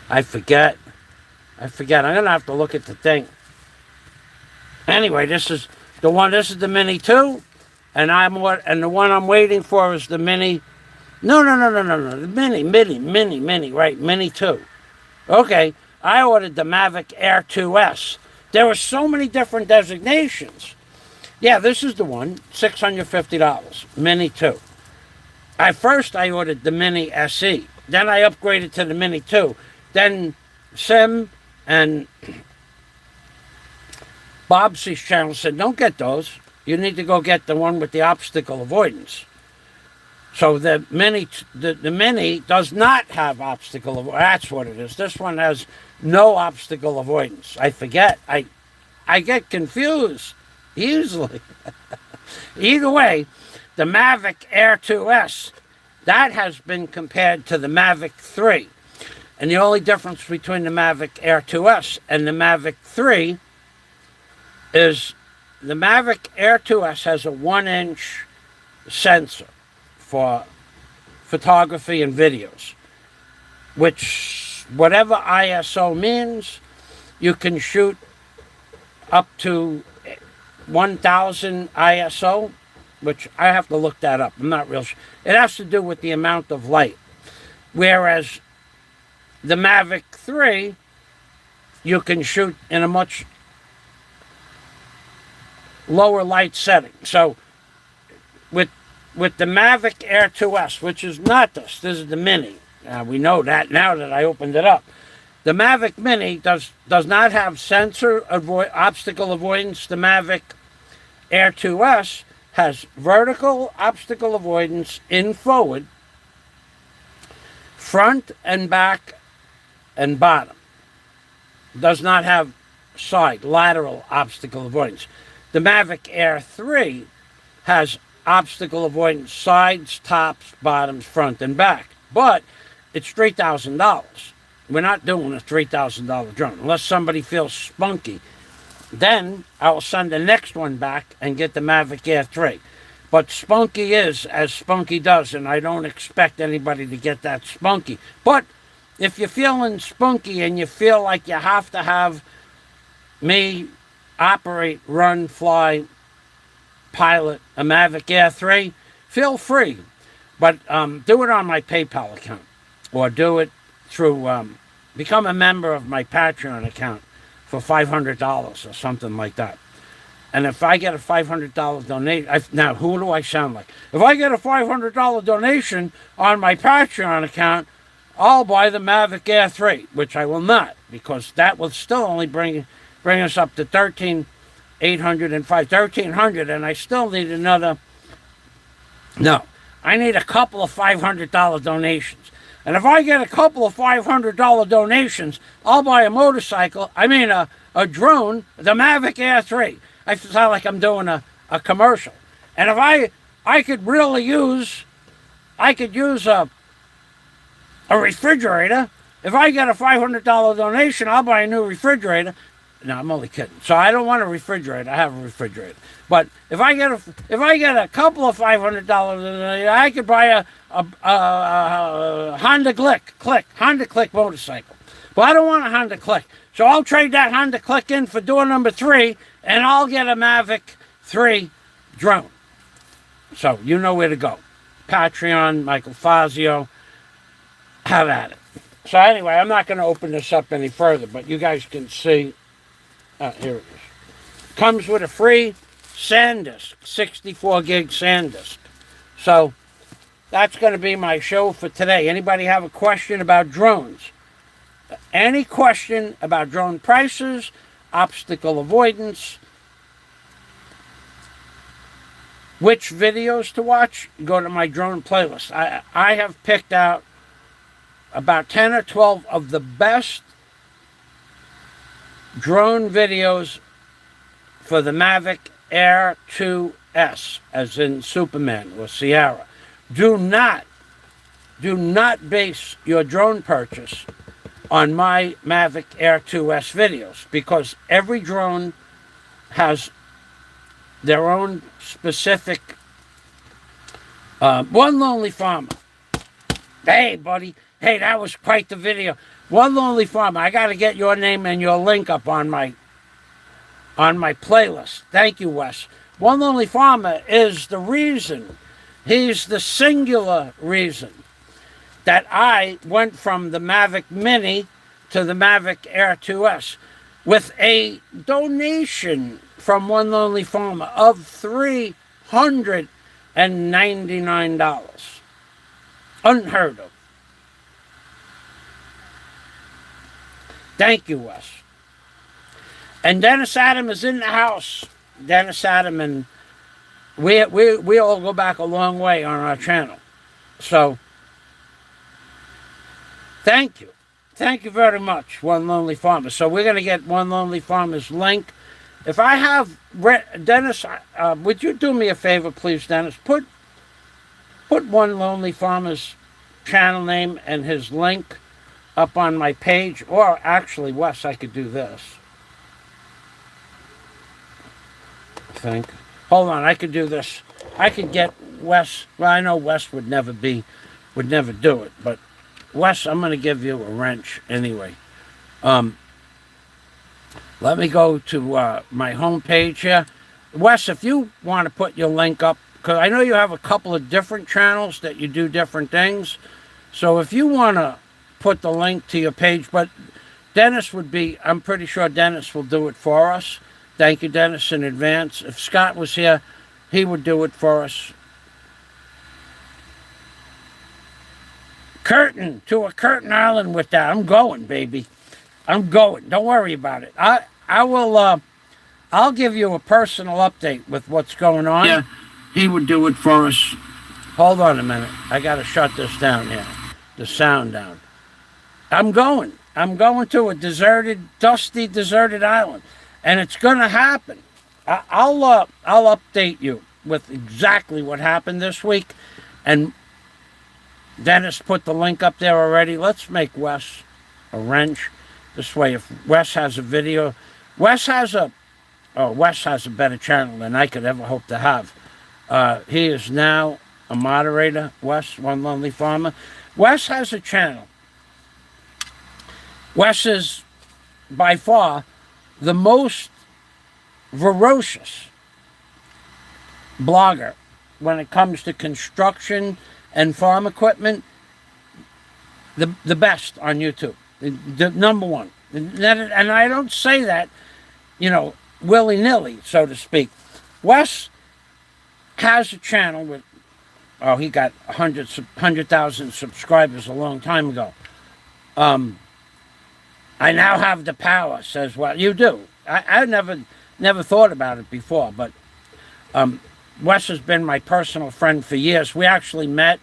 I forget. I'm gonna have to look at the thing. Anyway, this is the one. This is the Mini 2, and the one I'm waiting for is the Mini. No. The Mini. Right, Mini 2. Okay, I ordered the MAVIC Air 2S. There were so many different designations. Yeah, this is the one, $650, Mini 2. First I ordered the Mini SE. Then I upgraded to the Mini 2. Then Sim and Bobsy's channel said, don't get those. You need to go get the one with the obstacle avoidance. So the Mini does not have obstacle avoidance. That's what it is. This one has no obstacle avoidance. I forget. I get confused easily. Either way, the MAVIC Air 2S, that has been compared to the MAVIC 3. And the only difference between the MAVIC Air 2S and the MAVIC 3 is the MAVIC Air 2S has a 1-inch sensor for photography and videos, which whatever ISO means, you can shoot up to 1000 ISO, which I have to look that up. I'm not real sure. It has to do with the amount of light. Whereas the MAVIC 3, you can shoot in a much lower light setting. So with the MAVIC Air 2S, which is not this is the Mini. We know that now that I opened it up. The MAVIC Mini does not have obstacle avoidance. The MAVIC Air 2S has vertical obstacle avoidance in forward, front and back and bottom. Does not have side, lateral obstacle avoidance. The MAVIC Air 3 has obstacle avoidance sides, tops, bottoms, front, and back. But it's $3,000. We're not doing a $3,000 drone unless somebody feels spunky. Then I'll send the next one back and get the MAVIC Air 3. But spunky is as spunky does, and I don't expect anybody to get that spunky. But if you're feeling spunky and you feel like you have to have me operate, run, fly, pilot a MAVIC Air 3, feel free. But do it on my PayPal account, or do it through, become a member of my Patreon account for $500 or something like that. And if I get a $500 donation, now who do I sound like? If I get a $500 donation on my Patreon account, I'll buy the MAVIC Air 3, which I will not, because that will still only bring us up to $1,300, and I still need another. No, I need a couple of $500 donations. And if I get a couple of $500 donations, I'll buy a motorcycle. I mean a drone, the MAVIC Air 3. I sound like I'm doing a commercial. And if I could really use, a A refrigerator? If I get a $500 donation, I'll buy a new refrigerator. No, I'm only kidding. So I don't want a refrigerator. I have a refrigerator. But if I get a couple of $500, I could buy a Honda Click motorcycle. But I don't want a Honda Click. So I'll trade that Honda Click in for door number 3, and I'll get a MAVIC 3 drone. So you know where to go. Patreon, Michael Fazio. Have at it. So anyway, I'm not going to open this up any further, but you guys can see. Here it is. Comes with a free SanDisk, 64 gig SanDisk. So that's going to be my show for today. Anybody have a question about drones? Any question about drone prices, obstacle avoidance, which videos to watch, go to my drone playlist. I have picked out about 10 or 12 of the best drone videos for the MAVIC Air 2S, as in Superman or Sierra. Do not base your drone purchase on my MAVIC Air 2S videos, because every drone has their own specific. One Lonely Farmer. Hey, buddy. Hey, that was quite the video. One Lonely Farmer. I got to get your name and your link up on my playlist. Thank you, Wes. One Lonely Farmer is the reason. He's the singular reason that I went from the MAVIC Mini to the MAVIC Air 2S with a donation from One Lonely Farmer of $399. Unheard of. Thank you, Wes. And Dennis Adam is in the house. Dennis Adam, and we all go back a long way on our channel. So, thank you. Thank you very much, One Lonely Farmer. So we're going to get One Lonely Farmer's link. If I have, Dennis, would you do me a favor, please, Dennis? Put One Lonely Farmer's channel name and his link up on my page. Or actually, Wes, I could do this. I think. Hold on, I could do this. I could get Wes. Well, I know Wes would never do it, but Wes, I'm going to give you a wrench anyway. Let me go to my homepage here. Wes, if you want to put your link up, because I know you have a couple of different channels that you do different things. So if you want to put the link to your page, but Dennis would be, I'm pretty sure Dennis will do it for us. Thank you, Dennis, in advance. If Scott was here, he would do it for us. Curtin, to a Curtin Island with that. I'm going, baby. I'm going. Don't worry about it. I will, I'll give you a personal update with what's going on. Yeah, he would do it for us. Hold on a minute. I got to shut this down here. The sound down. I'm going. I'm going to a deserted, dusty, deserted island. And it's going to happen. I'll update you with exactly what happened this week. And Dennis put the link up there already. Let's make Wes a wrench. This way, if Wes has a video, Wes has a better channel than I could ever hope to have. He is now a moderator, Wes, One Lonely Farmer. Wes has a channel. Wes is, by far, the most ferocious blogger when it comes to construction and farm equipment. The best on YouTube. The number one. And I don't say that, willy-nilly, so to speak. Wes has a channel with, he got 100,000 subscribers a long time ago. I now have the power, says, well, you do. I never thought about it before, but Wes has been my personal friend for years. We actually met.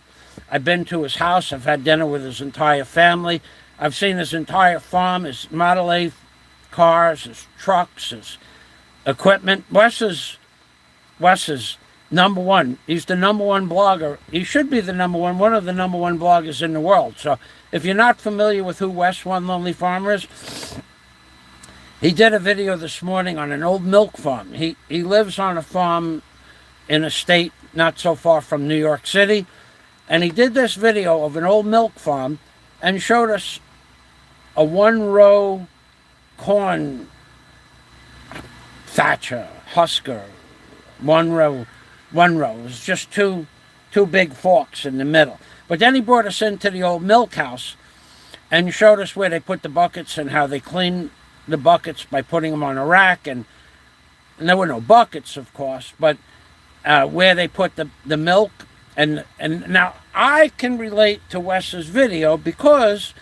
I've been to his house. I've had dinner with his entire family. I've seen his entire farm, his Model A cars, his trucks, his equipment. Wes is Number one. He's the number one blogger. He should be the number one of the number one bloggers in the world. So if you're not familiar with who Wes One Lonely Farmer is, he did a video this morning on an old milk farm. He lives on a farm in a state not so far from New York City. And he did this video of an old milk farm and showed us a one-row corn thatcher, husker, one row. It was just two big forks in the middle. But then he brought us into the old milk house and showed us where they put the buckets and how they clean the buckets by putting them on a rack. And there were no buckets, of course, but where they put the milk. And now I can relate to Wes's video because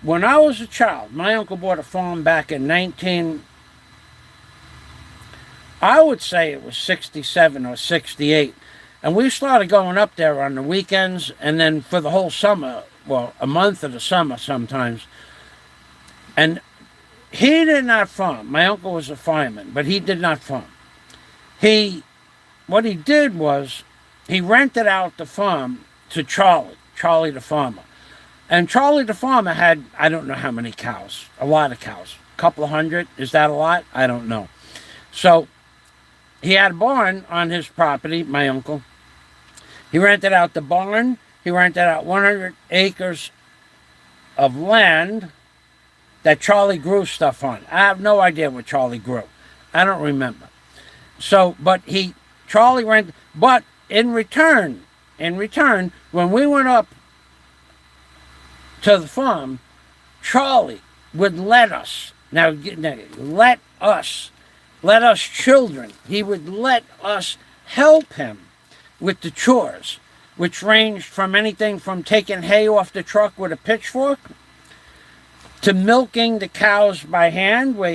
when I was a child, my uncle bought a farm back in I would say it was 67 or 68. And we started going up there on the weekends and then for the whole summer, well, a month of the summer sometimes. And he did not farm. My uncle was a fireman, but he did not farm. What he did was he rented out the farm to Charlie the farmer. And Charlie the farmer had, I don't know how many cows, a lot of cows, a couple of hundred. Is that a lot? I don't know. So he had a barn on his property, my uncle. He rented out the barn. He rented out 100 acres of land that Charlie grew stuff on. I have no idea what Charlie grew. I don't remember. So, but Charlie rented, but in return, when we went up to the farm, Charlie would let us children, he would let us help him with the chores, which ranged from anything from taking hay off the truck with a pitchfork to milking the cows by hand, where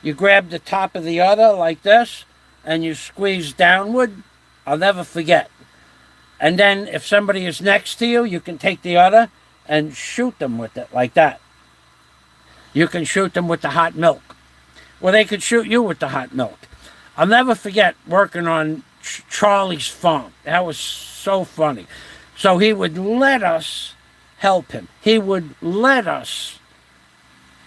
you grab the top of the udder like this and you squeeze downward. I'll never forget. And then if somebody is next to you, you can take the udder and shoot them with it like that. You can shoot them with the hot milk. Well, they could shoot you with the hot milk. I'll never forget working on Charlie's farm. That was so funny. So he would let us help him. He would let us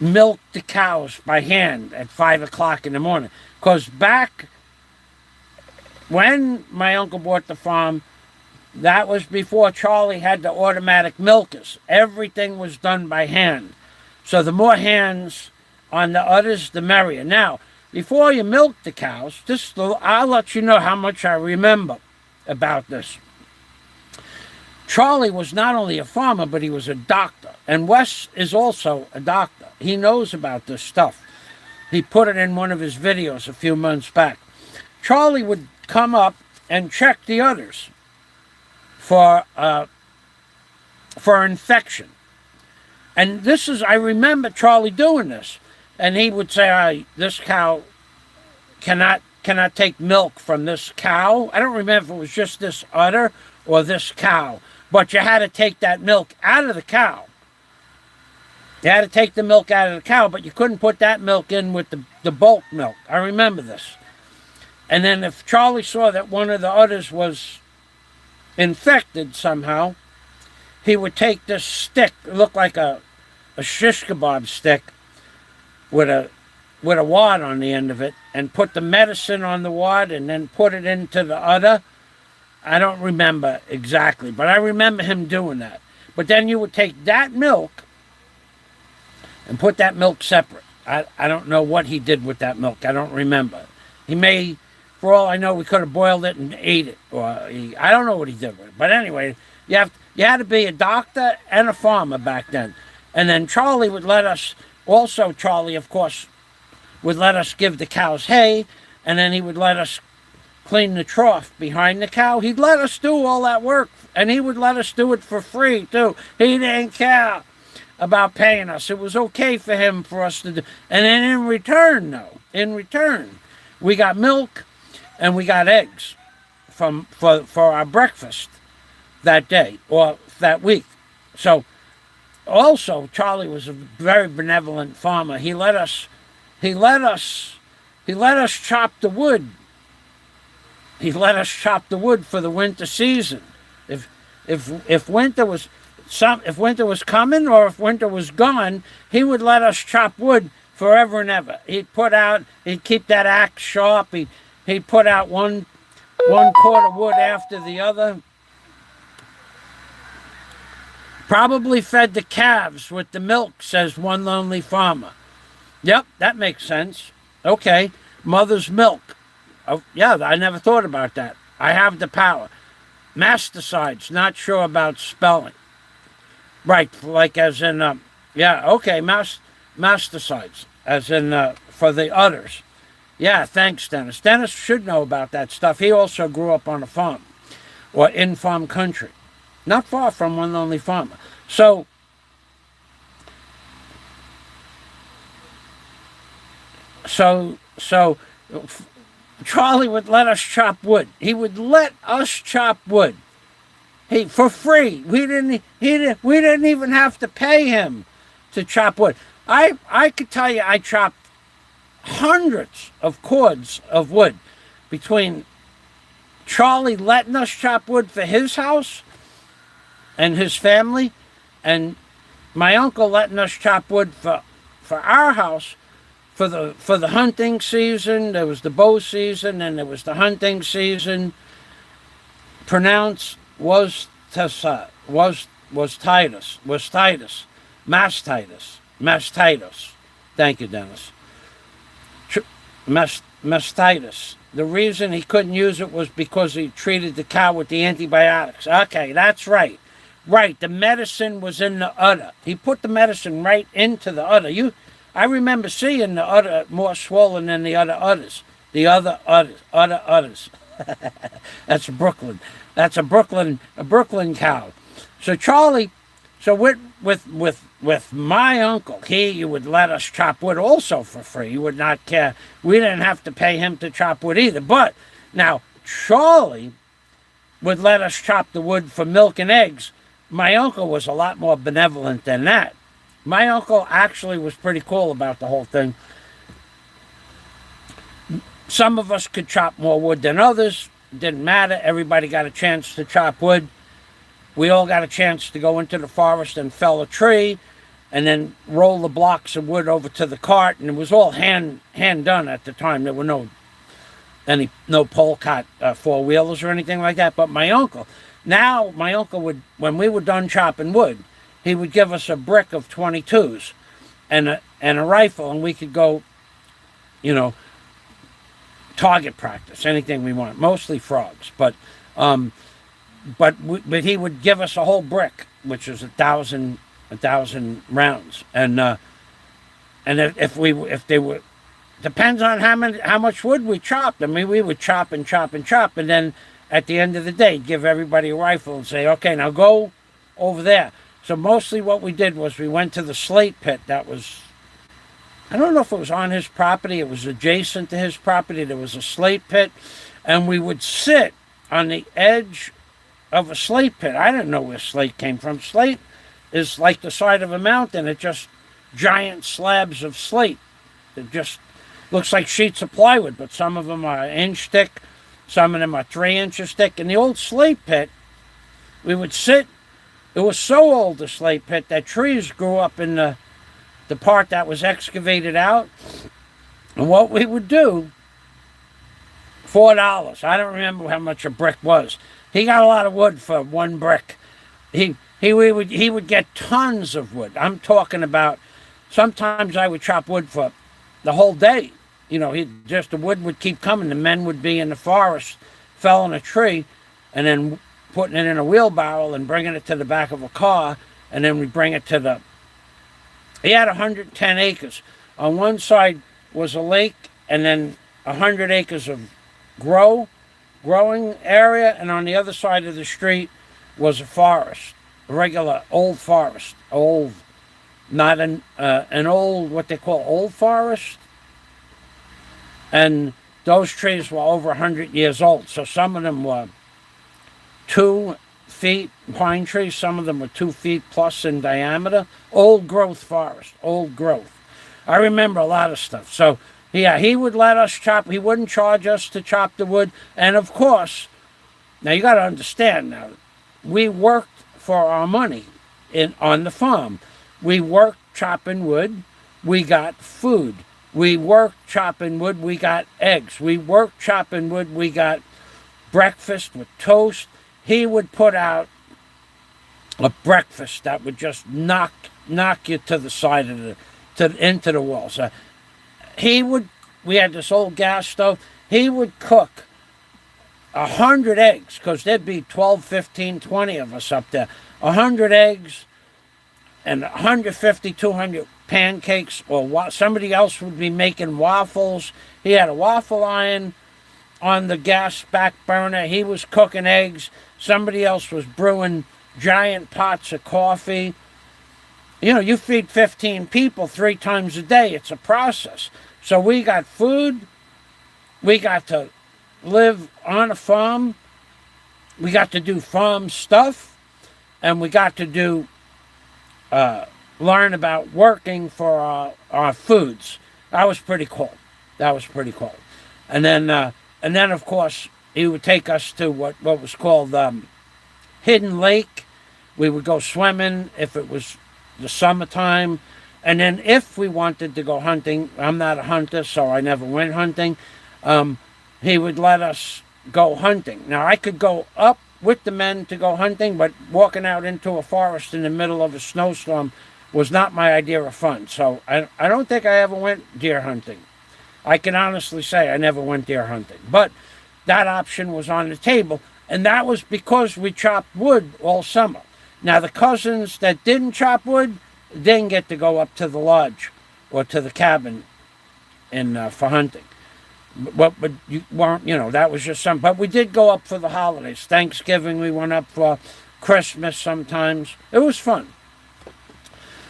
milk the cows by hand at 5 o'clock in the morning. Because back when my uncle bought the farm, that was before Charlie had the automatic milkers. Everything was done by hand. So the more hands on the udders, the merrier. Now, before you milk the cows, I'll let you know how much I remember about this. Charlie was not only a farmer, but he was a doctor. And Wes is also a doctor. He knows about this stuff. He put it in one of his videos a few months back. Charlie would come up and check the udders for infection. And I remember Charlie doing this. And he would say, this cow cannot take milk from this cow. I don't remember if it was just this udder or this cow. But you had to take that milk out of the cow. You had to take the milk out of the cow, but you couldn't put that milk in with the bulk milk. I remember this. And then if Charlie saw that one of the udders was infected somehow, he would take this stick, it looked like a shish kebab stick, with a wad on the end of it, and put the medicine on the wad and then put it into the udder. I don't remember exactly, but I remember him doing that. But then you would take that milk and put that milk separate. I don't know what he did with that milk. I don't remember. He may, for all I know, we could have boiled it and ate it. I don't know what he did with it. But anyway, you had to be a doctor and a farmer back then. And then Charlie would let us, also Charlie, of course, would let us give the cows hay, and then he would let us clean the trough behind the cow. He'd let us do all that work, and he would let us do it for free, too. He didn't care about paying us. It was okay for him for us to do. And then in return, we got milk and we got eggs for our breakfast that day or that week. So also, Charlie was a very benevolent farmer. He let us chop the wood He let us chop the wood for the winter season. If winter was if winter was coming or if winter was gone, he would let us chop wood forever and ever. He'd keep that axe sharp. He'd put out one cord of wood after the other. Probably fed the calves with the milk, says one lonely farmer. Yep, that makes sense. Okay, mother's milk. Oh, yeah, I never thought about that. I have the power. Masticides, not sure about spelling. Right, like as in, yeah, okay, masticides, as in for the udders. Yeah, thanks, Dennis. Dennis should know about that stuff. He also grew up on a farm, or in farm country, not far from one lonely farmer. So, Charlie would let us chop wood. He would let us chop wood. For free. We didn't even have to pay him to chop wood. I could tell you I chopped hundreds of cords of wood between Charlie letting us chop wood for his house and his family, and my uncle letting us chop wood for our house for the hunting season. There was the bow season and there was the hunting season. Pronounced was Titus, mastitis. Thank you, Dennis. Mastitis. The reason he couldn't use it was because he treated the cow with the antibiotics. Okay, that's right. Right, the medicine was in the udder. He put the medicine right into the udder. I remember seeing the udder more swollen than the other udders. The other udders. That's Brooklyn. That's a Brooklyn cow. So Charlie, with my uncle, he would let us chop wood also for free. He would not care. We didn't have to pay him to chop wood either. But now Charlie would let us chop the wood for milk and eggs. My uncle was a lot more benevolent than that. My uncle actually was pretty cool about the whole thing. Some of us could chop more wood than others. It didn't matter. Everybody got a chance to chop wood. We all got a chance to go into the forest and fell a tree and then roll the blocks of wood over to the cart. And it was all hand done at the time. There were no pole cart four-wheelers or anything like that. But my uncle would, when we were done chopping wood, he would give us a brick of 22s and a rifle, and we could go, target practice, anything we want, mostly frogs. But he would give us a whole brick, which was 1,000 rounds, and if they were, depends on how much wood we chopped. I mean, we would chop and chop and chop, and then at the end of the day, give everybody a rifle and say, okay, now go over there. So mostly what we did was we went to the slate pit that was, I don't know if it was on his property, it was adjacent to his property. There was a slate pit, and we would sit on the edge of a slate pit. I didn't know where slate came from. Slate is like the side of a mountain. It's just giant slabs of slate. It just looks like sheets of plywood, but some of them are an inch thick, some of them are 3 inches thick. In the old slate pit, we would sit. It was so old, the slate pit, that trees grew up in the part that was excavated out. And what we would do, $4. I don't remember how much a brick was. He got a lot of wood for one brick. He would get tons of wood. I'm talking about, sometimes I would chop wood for the whole day. The wood would keep coming. The men would be in the forest felling a tree and then putting it in a wheelbarrow and bringing it to the back of a car, and then we bring it to he had 110 acres. On one side was a lake, and then 100 acres of growing area, and on the other side of the street was a forest, a regular old forest, not an old, what they call old forest, and those trees were over 100 years old. So some of them were 2 feet, pine trees, some of them were 2 feet plus in diameter. Old growth forest, old growth. I remember a lot of stuff. So Yeah, he would let us chop. He wouldn't charge us to chop the wood. And of course, now you got to understand now, we worked for our money on the farm. We worked chopping wood. We got food. We worked chopping wood. We got eggs. We worked chopping wood. We got breakfast with toast. He would put out a breakfast that would just knock you to the side of into the wall. So we had this old gas stove. He would cook 100 eggs, because there'd be 12, 15, 20 of us up there. 100 eggs and 150, 200 pancakes, or somebody else would be making waffles. He had a waffle iron on the gas back burner. He was cooking eggs. Somebody else was brewing giant pots of coffee. You know, you feed 15 people 3 times a day. It's a process. So we got food. We got to live on a farm. We got to do farm stuff. And we got to do learn about working for our foods. That was pretty cool. And then of course he would take us to what was called Hidden Lake. We would go swimming if it was the summertime. And then if we wanted to go hunting, I'm not a hunter, so I never went hunting. He would let us go hunting. Now I could go up with the men to go hunting, but walking out into a forest in the middle of a snowstorm was not my idea of fun. So I don't think I ever went deer hunting. I can honestly say I never went deer hunting. But that option was on the table, and that was because we chopped wood all summer. Now the cousins that didn't chop wood didn't get to go up to the lodge or to the cabin for hunting. But you weren't, that was just some. But we did go up for the holidays. Thanksgiving, we went up for Christmas sometimes. It was fun.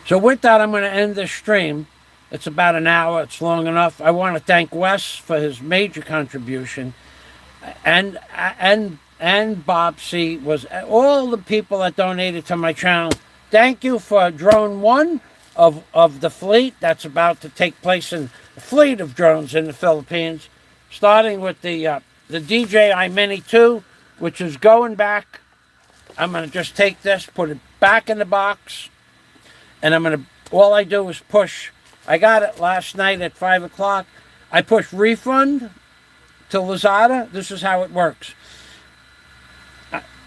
So with that, I'm going to end this stream. It's about an hour. It's long enough. I want to thank Wes for his major contribution, and Bob C. was all the people that donated to my channel. Thank you for drone 1 of the fleet that's about to take place in the fleet of drones in the Philippines, starting with the DJI Mini 2, which is going back. I'm going to just take this, put it back in the box, and all I do is push. I got it last night at 5 o'clock. I push refund to Lazada. This is how it works.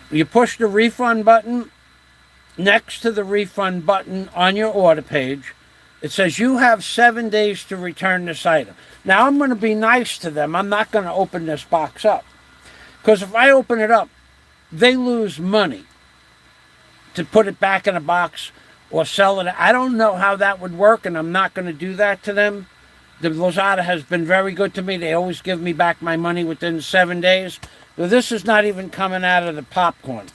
You push the refund button. Next to the refund button on your order page, it says you have 7 days to return this item. Now, I'm going to be nice to them. I'm not going to open this box up, because if I open it up, they lose money to put it back in a box or sell it. I don't know how that would work, and I'm not going to do that to them. The Lazada has been very good to me. They always give me back my money within 7 days. So this is not even coming out of the popcorn.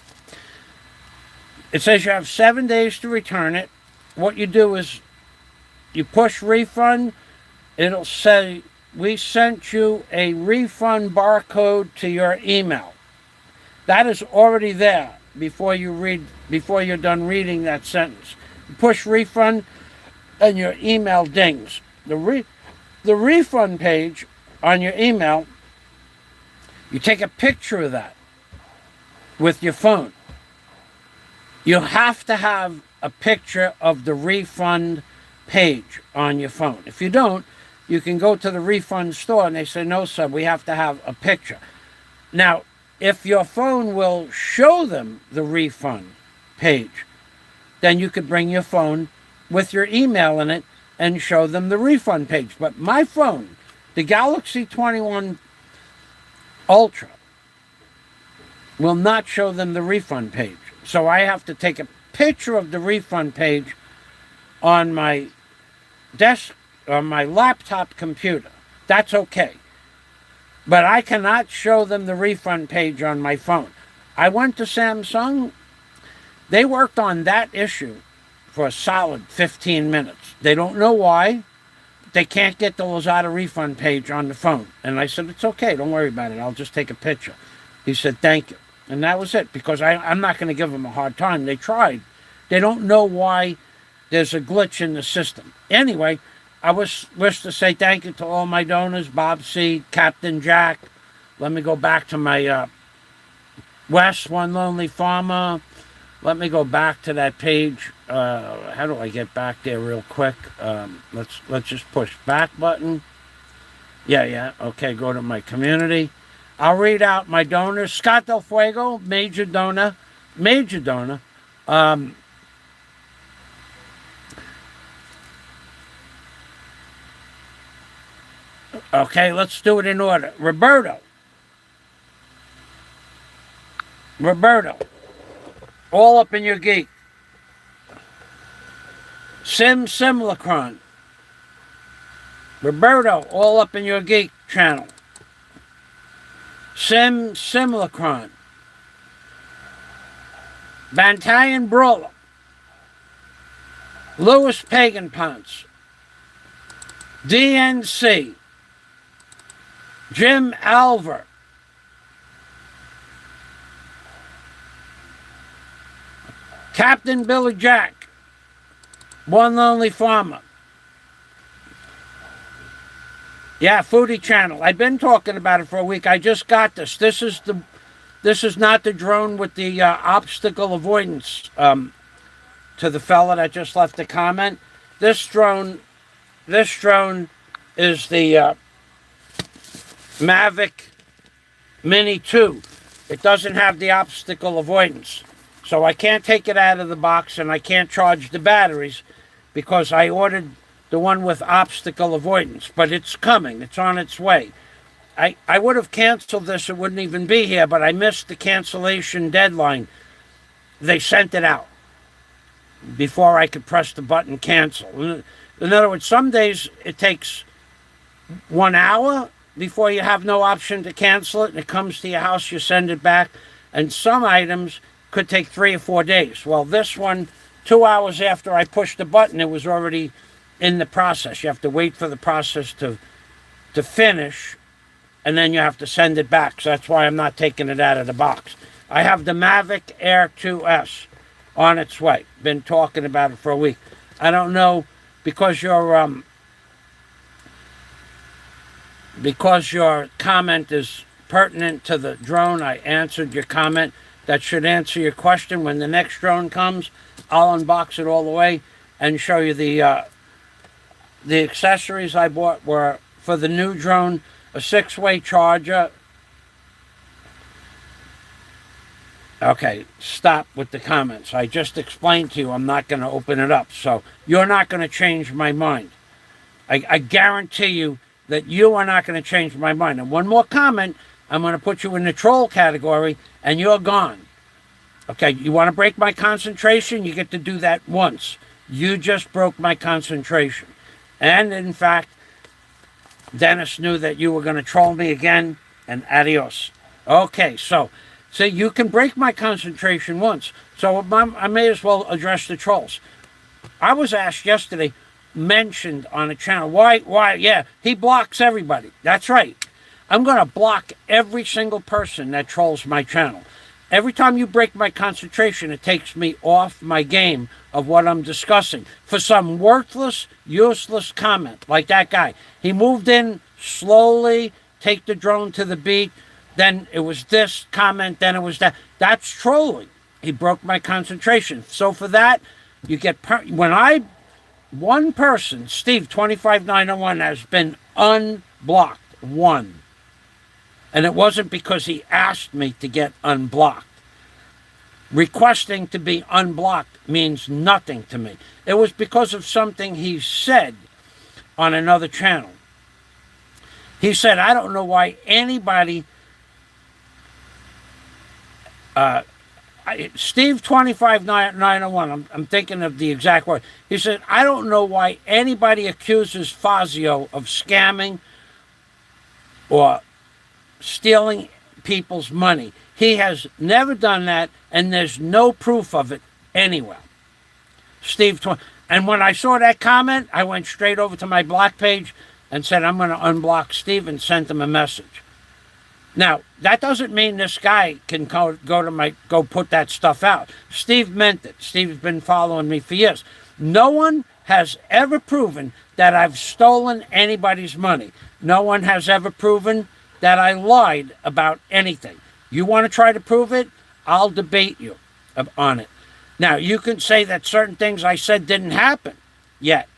It says you have 7 days to return it. What you do is you push refund. It'll say, we sent you a refund barcode to your email. That is already there before you're done reading that sentence. You push refund and your email dings. The refund page on your email, you take a picture of that with your phone. You have to have a picture of the refund page on your phone. If you don't, you can go to the refund store and they say, no, sir, we have to have a picture. Now, if your phone will show them the refund page, then you could bring your phone with your email in it and show them the refund page. But my phone, the Galaxy 21 Ultra, will not show them the refund page. So I have to take a picture of the refund page on my desk, on my laptop computer. That's okay. But I cannot show them the refund page on my phone. I went to Samsung. They worked on that issue for a solid 15 minutes. They don't know why. They can't get the Lazada refund page on the phone. And I said, it's okay. Don't worry about it. I'll just take a picture. He said, thank you. And that was it, because I'm not going to give them a hard time. They tried. They don't know why there's a glitch in the system. Anyway, I wish to say thank you to all my donors, Bob C., Captain Jack. Let me go back to my West, One Lonely Farmer. Let me go back to that page. How do I get back there real quick? Let's just push back button. Yeah. Okay, go to my community. I'll read out my donors. Scott Del Fuego, major donor. Okay, let's do it in order. Roberto, all up in your geek. Simulacron. Roberto, all up in your geek channel. Simulacron. Bantallion Brawler. Louis Pagan Ponce. DNC. Jim Alver. Captain Billy Jack. One Lonely Farmer. Yeah, Foodie Channel. I've been talking about it for a week. I just got this. This is not the drone with the obstacle avoidance. To the fella that just left a comment. This drone is the MAVIC Mini 2. It doesn't have the obstacle avoidance. So I can't take it out of the box and I can't charge the batteries because I ordered the one with obstacle avoidance. But it's coming. It's on its way. I would have canceled this. It wouldn't even be here, but I missed the cancellation deadline. They sent it out before I could press the button cancel. In other words, some days it takes 1 hour before you have no option to cancel it, and it comes to your house, you send it back. And some items could take 3 or 4 days. Well, this one, 2 hours after I pushed the button, it was already in the process. You have to wait for the process to finish, and then you have to send it back. So that's why I'm not taking it out of the box. I have the MAVIC Air 2S on its way. Been talking about it for a week. I don't know, because your comment is pertinent to the drone. I answered your comment. That should answer your question. When the next drone comes, I'll unbox it all the way and show you the accessories I bought were for the new drone, a 6-way charger. Okay, stop with the comments. I just explained to you I'm not going to open it up. So you're not going to change my mind. I guarantee you that you are not going to change my mind. And one more comment, I'm going to put you in the troll category, and you're gone. Okay, you want to break my concentration? You get to do that once. You just broke my concentration. And in fact, Dennis knew that you were going to troll me again, and adios. Okay, so you can break my concentration once. So I may as well address the trolls. I was asked yesterday, mentioned on a channel, why, yeah, he blocks everybody. That's right. I'm going to block every single person that trolls my channel. Every time you break my concentration, it takes me off my game of what I'm discussing for some worthless, useless comment like that guy. He moved in slowly, take the drone to the beat, then it was this comment, then it was that. That's trolling. He broke my concentration. So for that, you get, one person, Steve 25901, has been unblocked. One. And it wasn't because he asked me to get unblocked. Requesting to be unblocked means nothing to me. It was because of something he said on another channel. He said, I don't know why anybody... Steve 25901, I'm thinking of the exact word. He said, I don't know why anybody accuses Fazio of scamming or stealing people's money. He has never done that, and there's no proof of it anywhere. Steve, and when I saw that comment, I went straight over to my block page and said, I'm going to unblock Steve, and sent him a message. Now, that doesn't mean this guy can go put that stuff out. Steve meant it. Steve's been following me for years. No one has ever proven that I've stolen anybody's money. No one has ever proven that I lied about anything. You want to try to prove it? I'll debate you on it. Now, you can say that certain things I said didn't happen yet,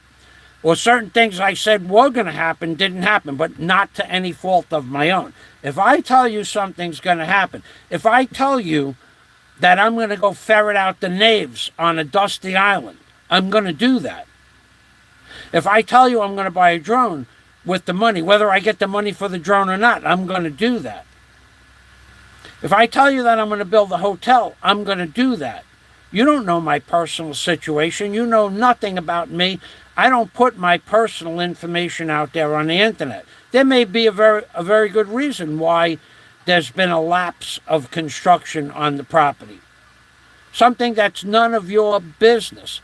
or certain things I said were going to happen didn't happen, but not to any fault of my own. If I tell you something's going to happen, if I tell you that I'm going to go ferret out the knaves on a dusty island, I'm going to do that. If I tell you I'm going to buy a drone with the money, whether I get the money for the drone or not, I'm going to do that. If I tell you that I'm going to build a hotel, I'm going to do that. You don't know my personal situation. You know nothing about me. I don't put my personal information out there on the internet. There may be a very good reason why there's been a lapse of construction on the property. Something that's none of your business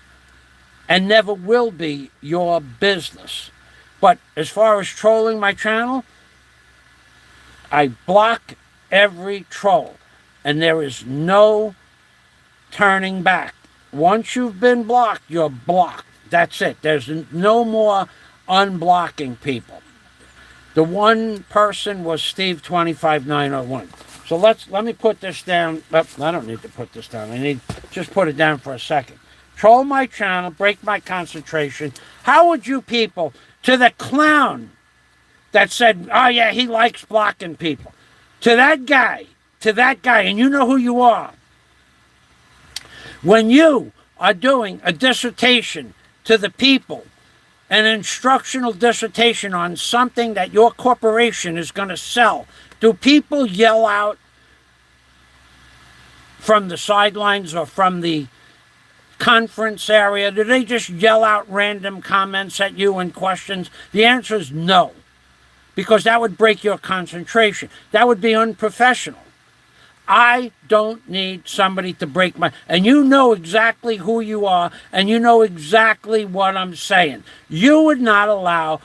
and never will be your business. But as far as trolling my channel, I block every troll, and there is no turning back. Once you've been blocked, you're blocked. That's it. There's no more unblocking people. The one person was Steve 25901. So let me put this down. I don't need to put this down. I need just put it down for a second. Troll my channel, break my concentration. How would you people, to the clown that said, oh yeah, he likes blocking people, to that guy, and you know who you are, when you are doing a dissertation to the people, an instructional dissertation on something that your corporation is going to sell, do people yell out from the sidelines or from the conference area? Do they just yell out random comments at you and questions? The answer is no, because that would break your concentration. That would be unprofessional. I don't need somebody to break my... And you know exactly who you are, and you know exactly what I'm saying. You would not allow,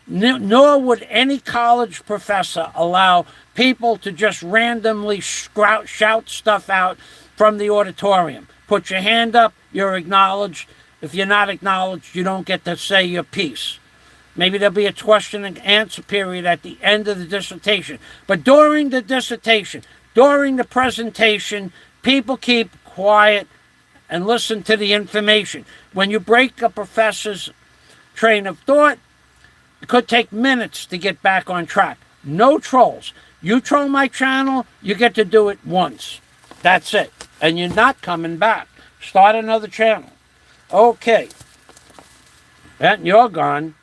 nor would any college professor allow people to just randomly shout stuff out from the auditorium. Put your hand up, you're acknowledged. If you're not acknowledged, you don't get to say your piece. Maybe there'll be a question and answer period at the end of the dissertation. But during the dissertation, during the presentation, people keep quiet and listen to the information. When you break a professor's train of thought, it could take minutes to get back on track. No trolls. You troll my channel, you get to do it once. That's it. And you're not coming back. Start another channel. Okay. And you're gone.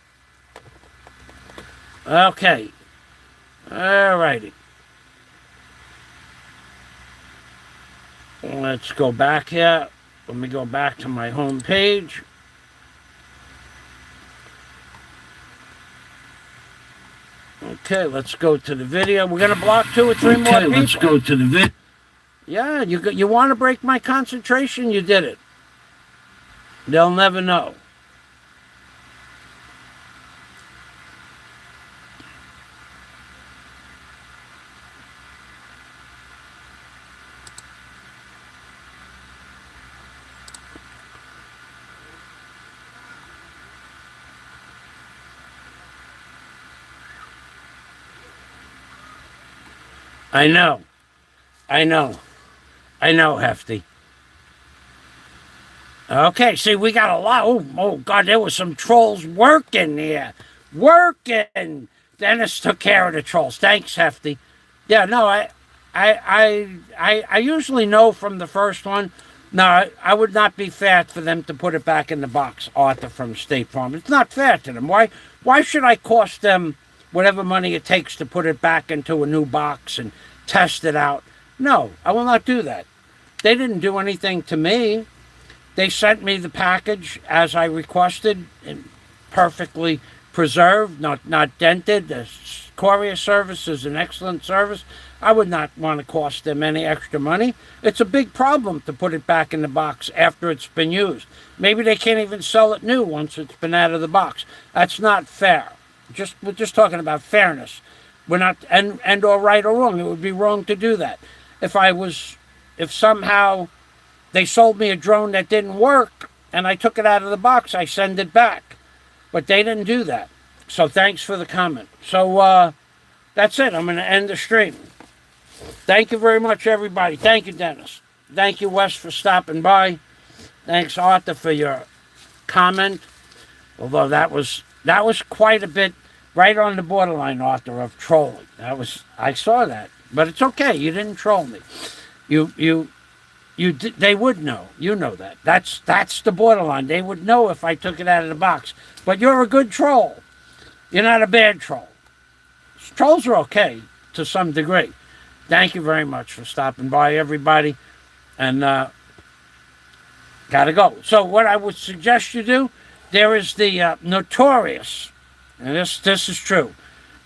Okay. All righty. Let's go back here. Let me go back to my home page. Okay, let's go to the video. We're going to block 2 or 3 more people. Okay, let's go to the video. Yeah, you want to break my concentration? You did it. They'll never know. I know, Hefty. Okay, see, we got a lot. Oh, God, there was some trolls working here. Working. Dennis took care of the trolls. Thanks, Hefty. Yeah, no, I usually know from the first one. No, I would not be fair for them to put it back in the box, Arthur from State Farm. It's not fair to them. Why should I cost them whatever money it takes to put it back into a new box and test it out? No, I will not do that. They didn't do anything to me. They sent me the package as I requested, and perfectly preserved, not dented. The courier service is an excellent service. I would not want to cost them any extra money. It's a big problem to put it back in the box after it's been used. Maybe they can't even sell it new once it's been out of the box. That's not fair. We're just talking about fairness. We're not and or right or wrong. It would be wrong to do that. If somehow they sold me a drone that didn't work and I took it out of the box, I send it back. But they didn't do that. So thanks for the comment. So that's it. I'm going to end the stream. Thank you very much, everybody. Thank you, Dennis. Thank you, Wes, for stopping by. Thanks, Arthur, for your comment. Although that was quite a bit right on the borderline, Arthur, of trolling. I saw that, but it's okay. You didn't troll me. They would know. You know that. That's the borderline. They would know if I took it out of the box. But you're a good troll. You're not a bad troll. Trolls are okay to some degree. Thank you very much for stopping by, everybody. And gotta go. So what I would suggest you do, there is the notorious, and this is true,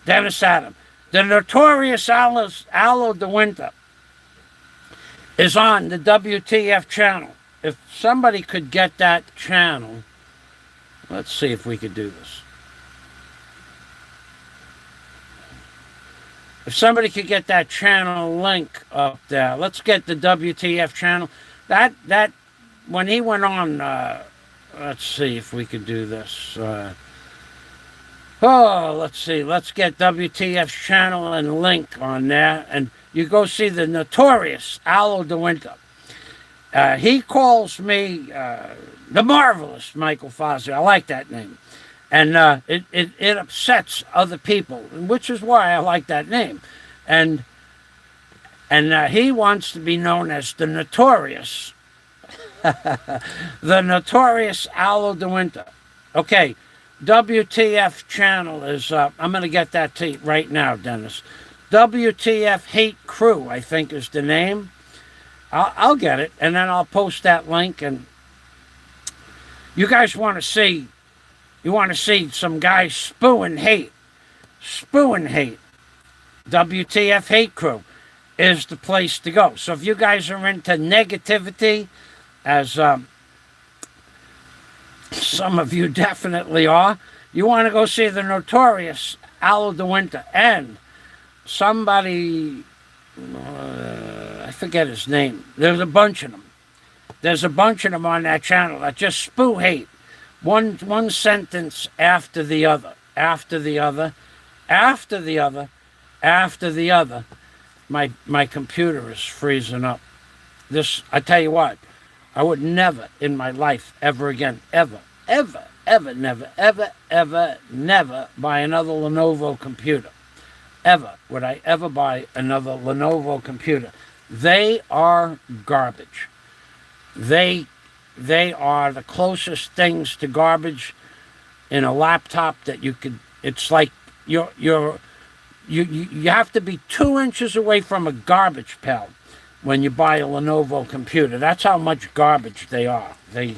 Dennis Adam. The notorious Aloe de Winter is on the WTF channel. If somebody could get that channel, let's see if we could do this. If somebody could get that channel link up there, let's get the WTF channel. That when he went on, let's see if we could do this. Let's see. Let's get WTF's channel and link on there, and you go see the notorious Aloe de Winter. He calls me the marvelous Michael Fozzie. I like that name. And it upsets other people, which is why I like that name. And he wants to be known as the notorious, the notorious Aloe de Winter. Okay, WTF channel is up. I'm going to get that to you right now, Dennis. WTF Hate Crew, I think, is the name. I'll get it, and then I'll post that link. And you guys want to see... You want to see some guys spewing hate. Spewing hate. WTF Hate Crew is the place to go. So if you guys are into negativity, as some of you definitely are, you want to go see the notorious Aloe de Winter. And somebody, I forget his name. There's a bunch of them. There's a bunch of them on that channel that just spew hate. One sentence after the other, after the other, after the other, after the other. My computer is freezing up. I tell you what, I would never in my life ever again, ever, never buy another Lenovo computer. Ever would I ever buy another Lenovo computer. They are garbage. They are the closest things to garbage in a laptop that you could. It's like you have to be 2 inches away from a garbage pail when you buy a Lenovo computer. That's how much garbage they are. They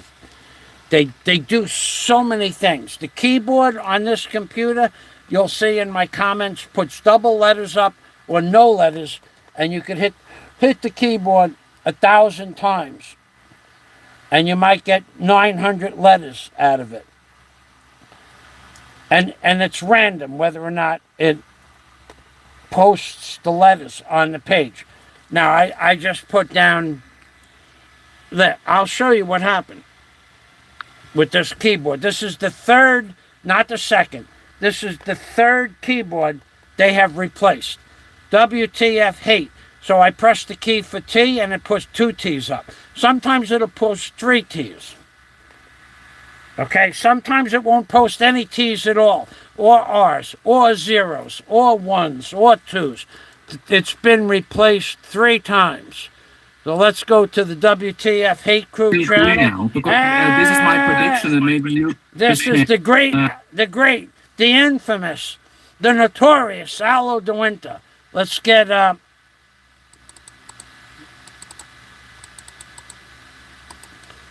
do so many things. The keyboard on this computer, you'll see in my comments, puts double letters up or no letters, and you can hit the keyboard 1,000 times. And you might get 900 letters out of it. And it's random whether or not it posts the letters on the page. Now, I just put down that. I'll show you what happened with this keyboard. This is the third, not the second. This is the third keyboard they have replaced. WTF Hate. So I press the key for T and it puts 2 T's up. Sometimes it'll post 3 T's. Okay, sometimes it won't post any T's at all, or R's, or zeros, or ones, or twos. It's been replaced 3 times. So let's go to the WTF Hate Crew channel.
Now, because, this is my prediction, and maybe you.
This is the great, the infamous, the notorious Aloe de Winter. Let's get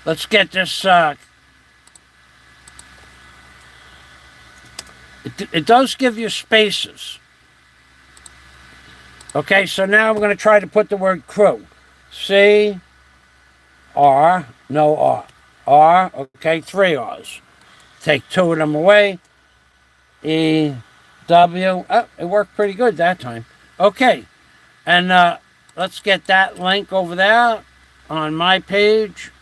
Let's get this. It does give you spaces. Okay, so now I'm going to try to put the word crew. C, R, no R. R, okay, 3 R's. Take 2 of them away. E, W. Oh, it worked pretty good that time. Okay, and let's get that link over there on my page.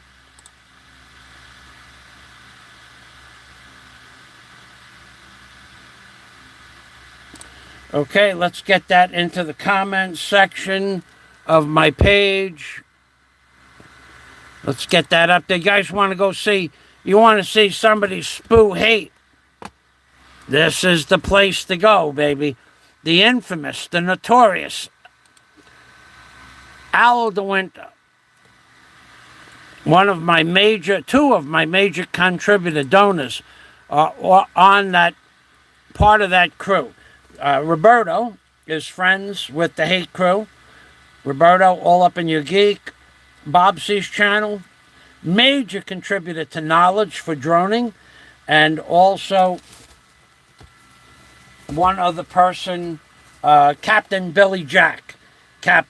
Okay, let's get that into the comments section of my page. Let's get that up there. You guys want to go see, you want to see somebody spew hate. This is the place to go, baby. The infamous, the notorious Al de Winter. Two of my major contributor donors are on that part of that crew. Roberto is friends with the hate crew. Roberto, all up in your geek. Bob C's channel, major contributor to knowledge for droning, and also one other person, Captain Billy Jack, a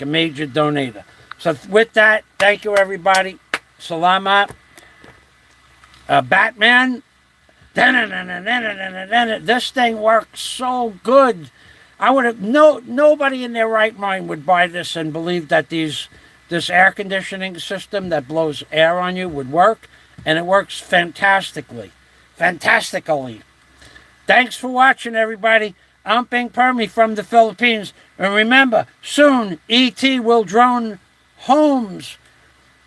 major donator. So with that, thank you everybody. Salamat. Batman. This thing works so good. I would have nobody in their right mind would buy this and believe that this air conditioning system that blows air on you would work, and it works fantastically. Thanks for watching, everybody. I'm Ping Permy from the Philippines, and remember, soon ET will drone homes,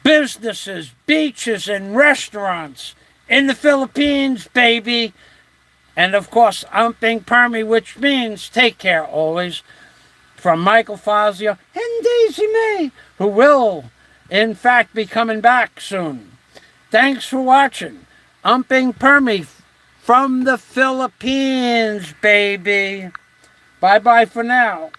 businesses, beaches, and restaurants in the Philippines, baby. And of course, I'm Ping Permy, which means take care always. From Michael Fazio and Daisy May, who will, in fact, be coming back soon. Thanks for watching. I'm Ping Permy from the Philippines, baby. Bye-bye for now.